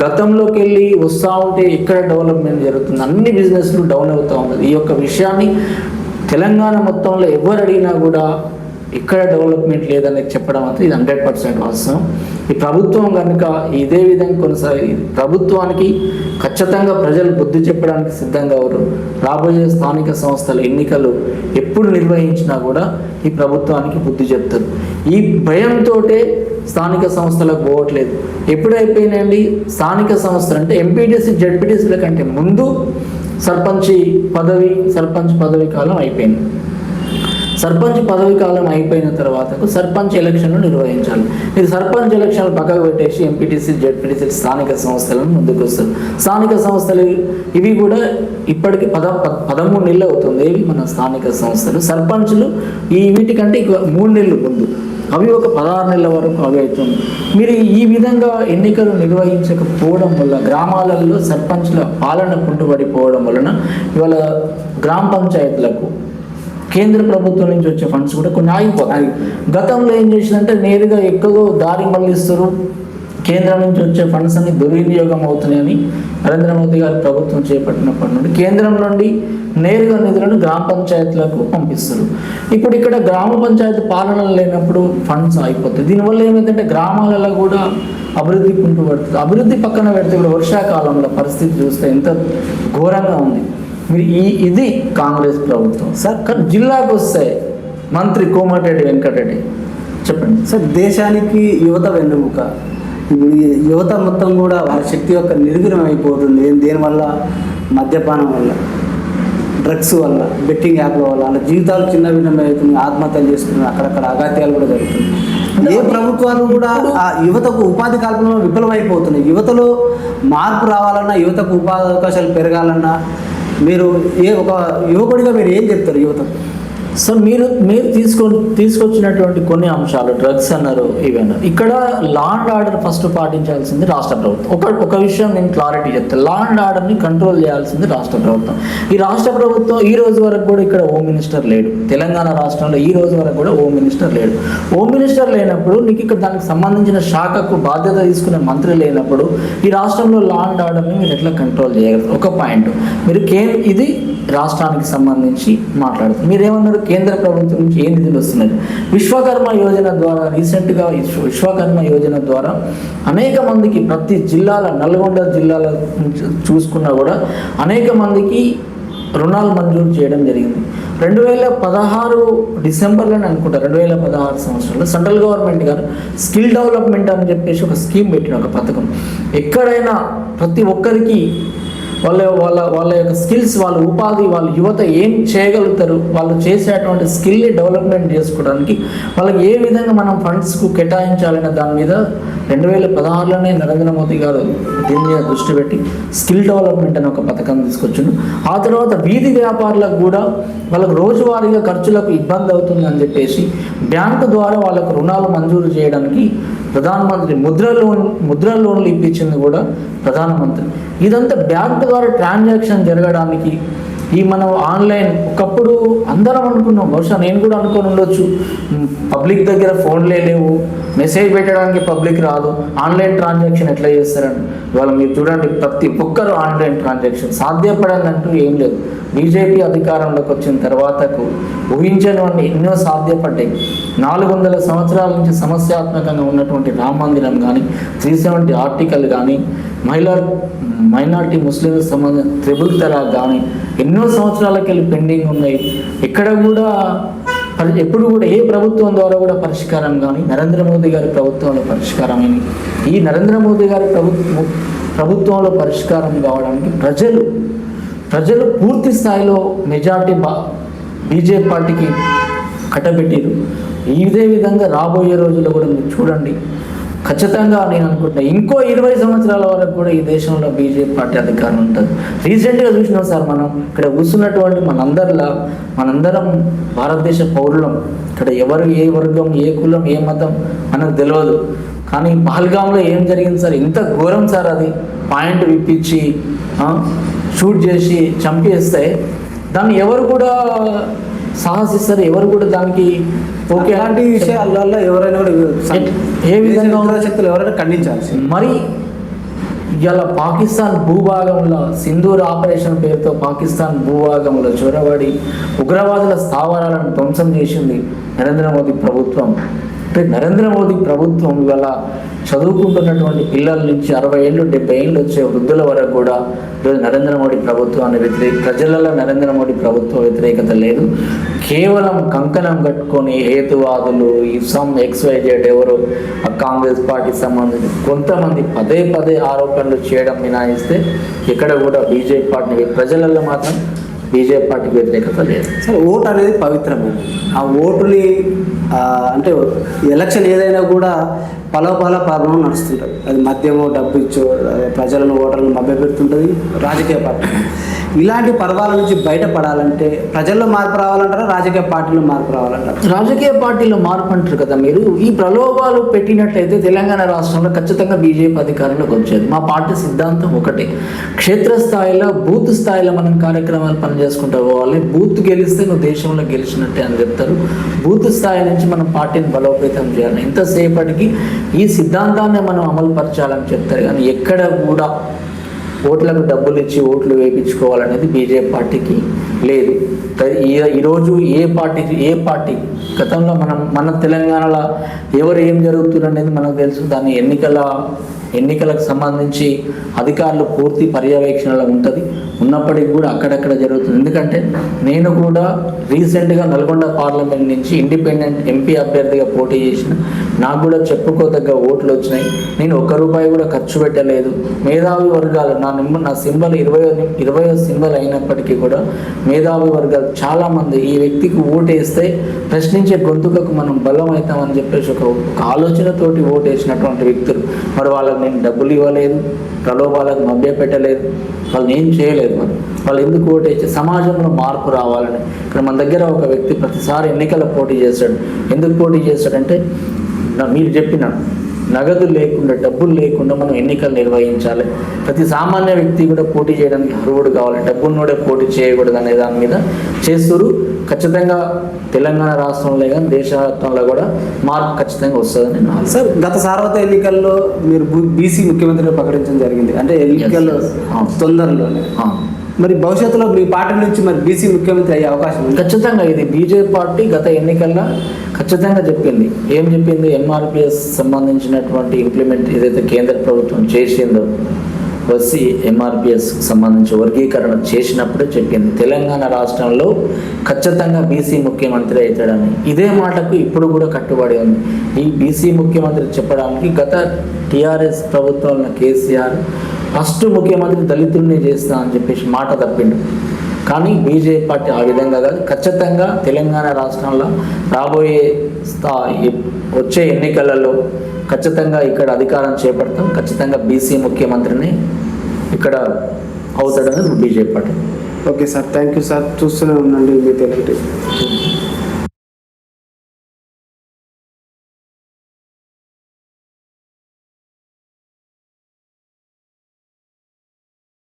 S2: గతంలోకి వెళ్ళి వస్తూ ఉంటే ఎక్కడ డెవలప్మెంట్ జరుగుతుంది, అన్ని బిజినెస్లు డౌన్ అవుతూ ఉన్నది. ఈ యొక్క విషయాన్ని తెలంగాణ మొత్తంలో ఎవరు అడిగినా కూడా ఇక్కడ డెవలప్మెంట్ లేదని చెప్పడం అంటే ఇది 100% వాస్తవం. ఈ ప్రభుత్వం కనుక ఇదే విధంగా కొనసాగి ప్రభుత్వానికి ఖచ్చితంగా ప్రజలు బుద్ధి చెప్పడానికి సిద్ధంగా ఎవరు. రాబోయే స్థానిక సంస్థల ఎన్నికలు ఎప్పుడు నిర్వహించినా కూడా ఈ ప్రభుత్వానికి బుద్ధి చెప్తారు. ఈ భయంతో స్థానిక సంస్థలకు పోవట్లేదు. ఎప్పుడైపోయినాయండి స్థానిక సంస్థలు అంటే ఎంపీటీసీ జడ్పీటీసీల కంటే ముందు సర్పంచ్ పదవి కాలం అయిపోయింది. సర్పంచ్ పదవి కాలం అయిపోయిన తర్వాత సర్పంచ్ ఎలక్షన్లు నిర్వహించాలి. మీరు సర్పంచ్ ఎలక్షన్లు పక్కకు పెట్టేసి ఎంపీటీసీ జడ్పీటీసీ స్థానిక సంస్థలను ముందుకు వస్తారు. స్థానిక సంస్థలు ఇవి కూడా ఇప్పటికి 13 నెలలు అవుతుంది. ఇవి మన స్థానిక సంస్థలు. సర్పంచ్లు వీటికంటే 3 నెలలు ముందు, అవి ఒక 16 నెలల వరకు అవి అవుతుంది. మీరు ఈ విధంగా ఎన్నికలు నిర్వహించకపోవడం వల్ల గ్రామాలలో సర్పంచ్ల పాలన కుంటుపడిపోవడం వలన ఇవాళ గ్రామ పంచాయతీలకు కేంద్ర ప్రభుత్వం నుంచి వచ్చే ఫండ్స్ కూడా కొన్ని ఆగిపోతాయి. గతంలో ఏం చేసిందంటే నేరుగా ఎక్కువ దారి మళ్ళిస్తారు, కేంద్రం నుంచి వచ్చే ఫండ్స్ అన్ని దుర్వినియోగం అవుతున్నాయని నరేంద్ర మోదీ గారి ప్రభుత్వం చేపట్టినప్పటి నుండి కేంద్రం నుండి నేరుగా నిధులను గ్రామ పంచాయతీలకు పంపిస్తారు. ఇప్పుడు ఇక్కడ గ్రామ పంచాయతీ పాలన లేనప్పుడు ఫండ్స్ అయిపోతాయి. దీనివల్ల ఏమైందంటే గ్రామాలలో కూడా అభివృద్ధి కుంటుపడుతుంది. అభివృద్ధి పక్కన పెడితే ఇప్పుడు వర్షాకాలంలో పరిస్థితి చూస్తే ఎంత ఘోరంగా ఉంది. మీరు ఇది కాంగ్రెస్ ప్రభుత్వం సార్. కానీ జిల్లాకు వస్తే మంత్రి కోమటిరెడ్డి వెంకటరెడ్డి చెప్పండి
S1: సార్. దేశానికి యువత వెన్నెముక. ఇప్పుడు ఈ యువత మొత్తం కూడా వారి శక్తి యొక్క నిర్వీర్యం అయిపోతుంది. దేనివల్ల? మద్యపానం వల్ల, డ్రగ్స్ వల్ల, బెట్టింగ్ యాప్ల వల్ల వాళ్ళ జీవితాలు చిన్న భిన్నమై అవుతున్నాయి. ఆత్మహత్యలు చేసుకున్నారు, అక్కడక్కడ అఘాత్యాలు కూడా జరుగుతున్నాయి. ఏ ప్రభుత్వాలు కూడా ఆ యువతకు ఉపాధి కల్పనలో విఫలమైపోతున్నాయి. యువతలో మార్పు రావాలన్నా, యువతకు ఉపాధి అవకాశాలు పెరగాలన్నా మీరు ఒక యువకుడిగా మీరు ఏం చెప్తారు యువతకు?
S2: సో మీరు తీసుకొచ్చినటువంటి కొన్ని అంశాలు డ్రగ్స్ అన్నారు, ఇవన్నారు. ఇక్కడ లా అండ్ ఆర్డర్ ఫస్ట్ పాటించాల్సింది రాష్ట్ర ప్రభుత్వం. ఒక విషయం నేను క్లారిటీ చెప్తాను. లా అండ్ ఆర్డర్ని కంట్రోల్ చేయాల్సింది రాష్ట్ర ప్రభుత్వం. ఈ రాష్ట్ర ప్రభుత్వం ఈ రోజు వరకు కూడా ఇక్కడ హోమ్ మినిస్టర్ లేడు. తెలంగాణ రాష్ట్రంలో ఈ రోజు వరకు కూడా హోమ్ మినిస్టర్ లేడు. హోమ్ మినిస్టర్ లేనప్పుడు నీకు ఇక్కడ దానికి సంబంధించిన శాఖకు బాధ్యత తీసుకునే మంత్రి లేనప్పుడు ఈ రాష్ట్రంలో లా అండ్ ఆర్డర్ని మీరు ఎట్లా కంట్రోల్ చేయగలరు? ఒక పాయింట్. మీరు ఇది రాష్ట్రానికి సంబంధించి మాట్లాడుతుంది. మీరేమన్నారు? కేంద్ర ప్రభుత్వం నుంచి ఏ నిధులు వస్తున్నాయి? విశ్వకర్మ యోజన ద్వారా రీసెంట్గా విశ్వకర్మ యోజన ద్వారా అనేక మందికి ప్రతి జిల్లాల నల్గొండ జిల్లాల చూసుకున్నా కూడా అనేక మందికి రుణాలు మంజూరు చేయడం జరిగింది. 2016 డిసెంబర్లోనే అనుకుంటా, 2016 సంవత్సరంలో సెంట్రల్ గవర్నమెంట్ గారు స్కిల్ డెవలప్మెంట్ అని చెప్పేసి ఒక స్కీమ్ పెట్టిన ఒక పథకం. ఎక్కడైనా ప్రతి ఒక్కరికి వాళ్ళ యొక్క స్కిల్స్, వాళ్ళ ఉపాధి, వాళ్ళ యువత ఏం చేయగలుగుతారు, వాళ్ళు చేసేటువంటి స్కిల్ని డెవలప్మెంట్ చేసుకోవడానికి వాళ్ళకి ఏ విధంగా మనం ఫండ్స్కు కేటాయించాలనే దాని మీద 2016లోనే నరేంద్ర మోదీ గారు దీని మీద దృష్టి పెట్టి స్కిల్ డెవలప్మెంట్ అనే ఒక పథకం తీసుకొచ్చాను. ఆ తర్వాత వీధి వ్యాపారులకు కూడా వాళ్ళకు రోజువారీగా ఖర్చులకు ఇబ్బంది అవుతుందని చెప్పేసి బ్యాంకు ద్వారా వాళ్ళకు రుణాలు మంజూరు చేయడానికి ప్రధానమంత్రి ముద్ర లోన్లు ఇప్పించింది కూడా ప్రధానమంత్రి. ఇదంతా బ్యాంకు ద్వారా ట్రాన్సాక్షన్ జరగడానికి ఈ మనం ఆన్లైన్, ఒకప్పుడు అందరం అనుకున్నాం, బహుశా నేను కూడా అనుకొని ఉండొచ్చు, పబ్లిక్ దగ్గర ఫోన్లే లేవు, మెసేజ్ పెట్టడానికి పబ్లిక్ రాదు, ఆన్లైన్ ట్రాన్సాక్షన్ ఎట్లా చేస్తారని. ఇవాళ మీరు చూడండి, ప్రతి ఒక్కరు ఆన్లైన్ ట్రాన్సాక్షన్ సాధ్యపడదంటూ ఏం లేదు. బీజేపీ అధికారంలోకి వచ్చిన తర్వాతకు ఊహించనివన్నీ ఎన్నో సాధ్యపడ్డాయి. 400 సంవత్సరాల నుంచి సమస్యాత్మకంగా ఉన్నటువంటి రామ మందిరం కానీ, 370 ఆర్టికల్ కానీ, మైనార్టీ ముస్లింలకు సంబంధించిన త్రిబుల్ తలాక్ కానీ ఎన్నో సంవత్సరాలకి వెళ్ళి పెండింగ్ ఉన్నాయి. ఎక్కడ కూడా ఎప్పుడు కూడా ఏ ప్రభుత్వం ద్వారా కూడా పరిష్కారం కానీ నరేంద్ర మోదీ గారి ప్రభుత్వంలో పరిష్కారమైంది. ఈ నరేంద్ర మోదీ గారి ప్రభుత్వంలో పరిష్కారం కావడానికి ప్రజలు పూర్తి స్థాయిలో మెజార్టీ బీజేపీ పార్టీకి కట్టబెట్టారు. ఇదే విధంగా రాబోయే రోజుల్లో కూడా మీరు చూడండి, ఖచ్చితంగా నేను అనుకుంటున్నా ఇంకో 20 సంవత్సరాల వరకు కూడా ఈ దేశంలో బీజేపీ పార్టీ అధికారం ఉంటుంది. రీసెంట్గా చూసినాం సార్, మనం ఇక్కడ కూర్చున్నటువంటి మనందరం భారతదేశ పౌరులం. ఇక్కడ ఎవరు ఏ వర్గం, ఏ కులం, ఏ మతం మనకు తెలియదు. కానీ పహల్గామ్లో ఏం జరిగింది సార్, ఇంత ఘోరం సార్. అది పాయింట్ విప్పించి షూట్ చేసి చంపేస్తే దాన్ని ఎవరు కూడా సాహసిస్తారు, ఎవరు కూడా దానికి ఓకే.
S1: అలాంటి విషయాలలో ఎవరైనా కూడా
S2: ఏ విధంగా
S1: శక్తులు ఎవరైనా ఖండించాల్సి.
S2: మరి ఇలా పాకిస్తాన్ భూభాగంలో సింధూర్ ఆపరేషన్ పేరుతో పాకిస్తాన్ భూభాగంలో చొరబడి ఉగ్రవాదుల స్థావరాలను ధ్వంసం చేసింది నరేంద్ర మోదీ ప్రభుత్వం. అంటే నరేంద్ర మోదీ ప్రభుత్వం ఇవాళ చదువుకుంటున్నటువంటి పిల్లల నుంచి 60 ఏళ్ళు 70 ఏళ్ళు వచ్చే వృద్ధుల వరకు కూడా ఈరోజు నరేంద్ర మోడీ ప్రభుత్వాన్ని ప్రజలలో నరేంద్ర మోడీ ప్రభుత్వ వ్యతిరేకత లేదు. కేవలం కంకణం కట్టుకొని హేతువాదులు XYZ ఎవరు కాంగ్రెస్ పార్టీకి సంబంధించి కొంతమంది పదే ఆరోపణలు చేయడం మినాయిస్తే ఎక్కడ కూడా బీజేపీ పార్టీ ప్రజలలో మాత్రం బీజేపీ పార్టీకి వ్యతిరేకత లేదు.
S1: సరే, ఓటు అనేది పవిత్రమైనది. ఆ ఓటుని అంటే ఎలక్షన్ ఏదైనా కూడా పర్వం నడుస్తుంటుంది. అది మద్యమో డబ్బు ఇచ్చో ప్రజలను ఓటర్లను మభ్యపెడుతుంటుంది రాజకీయ పార్టీ. ఇలాంటి పర్వాల నుంచి బయటపడాలంటే ప్రజల్లో మార్పు రావాలంటారా, రాజకీయ పార్టీలో మార్పు రావాలంటారా?
S2: రాజకీయ పార్టీలో మార్పు అంటారు కదా మీరు. ఈ ప్రలోభాలు పెట్టినట్లయితే తెలంగాణ రాష్ట్రంలో ఖచ్చితంగా బీజేపీ అధికారంలోకి వచ్చేది. మా పార్టీ సిద్ధాంతం ఒకటే, క్షేత్రస్థాయిలో బూత్ స్థాయిలో మనం కార్యక్రమాలు పనిచేసుకుంటూ పోవాలి. బూత్ గెలిస్తే నువ్వు దేశంలో గెలిచినట్టే అని చెప్తారు. బూత్ స్థాయి నుంచి మనం పార్టీని బలోపేతం చేయాలి. ఇంతసేపటికి ఈ సిద్ధాంతాన్ని మనం అమలు పరచాలని చెప్తారు, కానీ ఎక్కడ కూడా ఓట్లకు డబ్బులు ఇచ్చి ఓట్లు వేయించుకోవాలనేది బీజేపీ పార్టీకి లేదు. ఈరోజు ఏ పార్టీ గతంలో మన తెలంగాణలో ఎవరు ఏం జరుగుతుందనేది మనకు తెలుసు. దాని ఎన్నికలకు సంబంధించి అధికారులు పూర్తి పర్యవేక్షణలో ఉంటుంది. ఉన్నప్పటికీ కూడా అక్కడక్కడ జరుగుతుంది. ఎందుకంటే నేను కూడా రీసెంట్గా నల్గొండ పార్లమెంట్ నుంచి ఇండిపెండెంట్ ఎంపీ అభ్యర్థిగా పోటీ చేసిన, నాకు కూడా చెప్పుకోదగ్గ ఓట్లు వచ్చినాయి. నేను ₹1 కూడా ఖర్చు పెట్టలేదు. మేధావి వర్గాలు నా సింబల్ 20వ సింబల్ అయినప్పటికీ కూడా మేధావి వర్గాలు చాలామంది ఈ వ్యక్తికి ఓటేస్తే ప్రశ్నించే గొంతుకకు మనం బలం అవుతామని చెప్పేసి ఒక ఆలోచనతోటి ఓటేసినటువంటి వ్యక్తులు. మరి వాళ్ళకి నేను డబ్బులు ఇవ్వలేదు, ప్రలోభాలకు మభ్య పెట్టలేదు, వాళ్ళని ఏం చేయలేదు. మరి వాళ్ళు ఎందుకు ఓటేసి సమాజంలో మార్పు రావాలని. ఇక్కడ మన దగ్గర ఒక వ్యక్తి ప్రతిసారి ఎన్నికల పోటీ చేస్తాడు. ఎందుకు పోటీ చేస్తాడంటే మీరు చెప్పిన నగదు లేకుండా, డబ్బులు లేకుండా మనం ఎన్నికలు నిర్వహించాలి. ప్రతి సామాన్య వ్యక్తి కూడా పోటీ చేయడానికి అర్హుడు కావాలి, డబ్బున్నోడే పోటీ చేయకూడదు అనే దాని మీద చేస్తున్నారు. ఖచ్చితంగా తెలంగాణ రాష్ట్రంలో కానీ దేశవ్యాప్తంలో కూడా మార్పు ఖచ్చితంగా వస్తుందని నా
S1: సార్. గత సార్వత్రిక ఎన్నికల్లో మీరు బీసీ ముఖ్యమంత్రిగా ప్రకటించడం జరిగింది. అంటే ఎన్నికల్లో తొందరలోనే మరి భవిష్యత్తులో మీ పార్టీ నుంచి మరి బీసీ ముఖ్యమంత్రి అయ్యే అవకాశం ఉంది?
S2: ఖచ్చితంగా ఇది బీజేపీ పార్టీ గత ఎన్నికల్లో ఖచ్చితంగా చెప్పింది. ఏం చెప్పింది? ఎంఆర్పిఎస్ సంబంధించినటువంటి ఇంప్లిమెంట్ ఏదైతే కేంద్ర ప్రభుత్వం చేసిందో వచ్చి ఎంఆర్పిఎస్ సంబంధించి వర్గీకరణ చేసినప్పుడే చెప్పింది తెలంగాణ రాష్ట్రంలో ఖచ్చితంగా బీసీ ముఖ్యమంత్రి అవుతాడని. ఇదే మాటకు ఇప్పుడు కూడా కట్టుబడి ఉంది. ఈ బీసీ ముఖ్యమంత్రి చెప్పడానికి గత టీఆర్ఎస్ ప్రభుత్వంలో కేసీఆర్ ఫస్ట్ ముఖ్యమంత్రి దళితుల్ని చేస్తా అని చెప్పేసి మాట తప్పిండు. కానీ బీజేపీ పార్టీ ఆ విధంగా కాదు, ఖచ్చితంగా తెలంగాణ రాష్ట్రంలో రాబోయే వచ్చే ఎన్నికలలో ఖచ్చితంగా ఇక్కడ అధికారం చేపడతాం, ఖచ్చితంగా బీసీ ముఖ్యమంత్రిని ఇక్కడ అవుతాడని BJP party.
S1: Okay sir, thank you sir. చూస్తూనే ఉండండి మీ తెలుగు.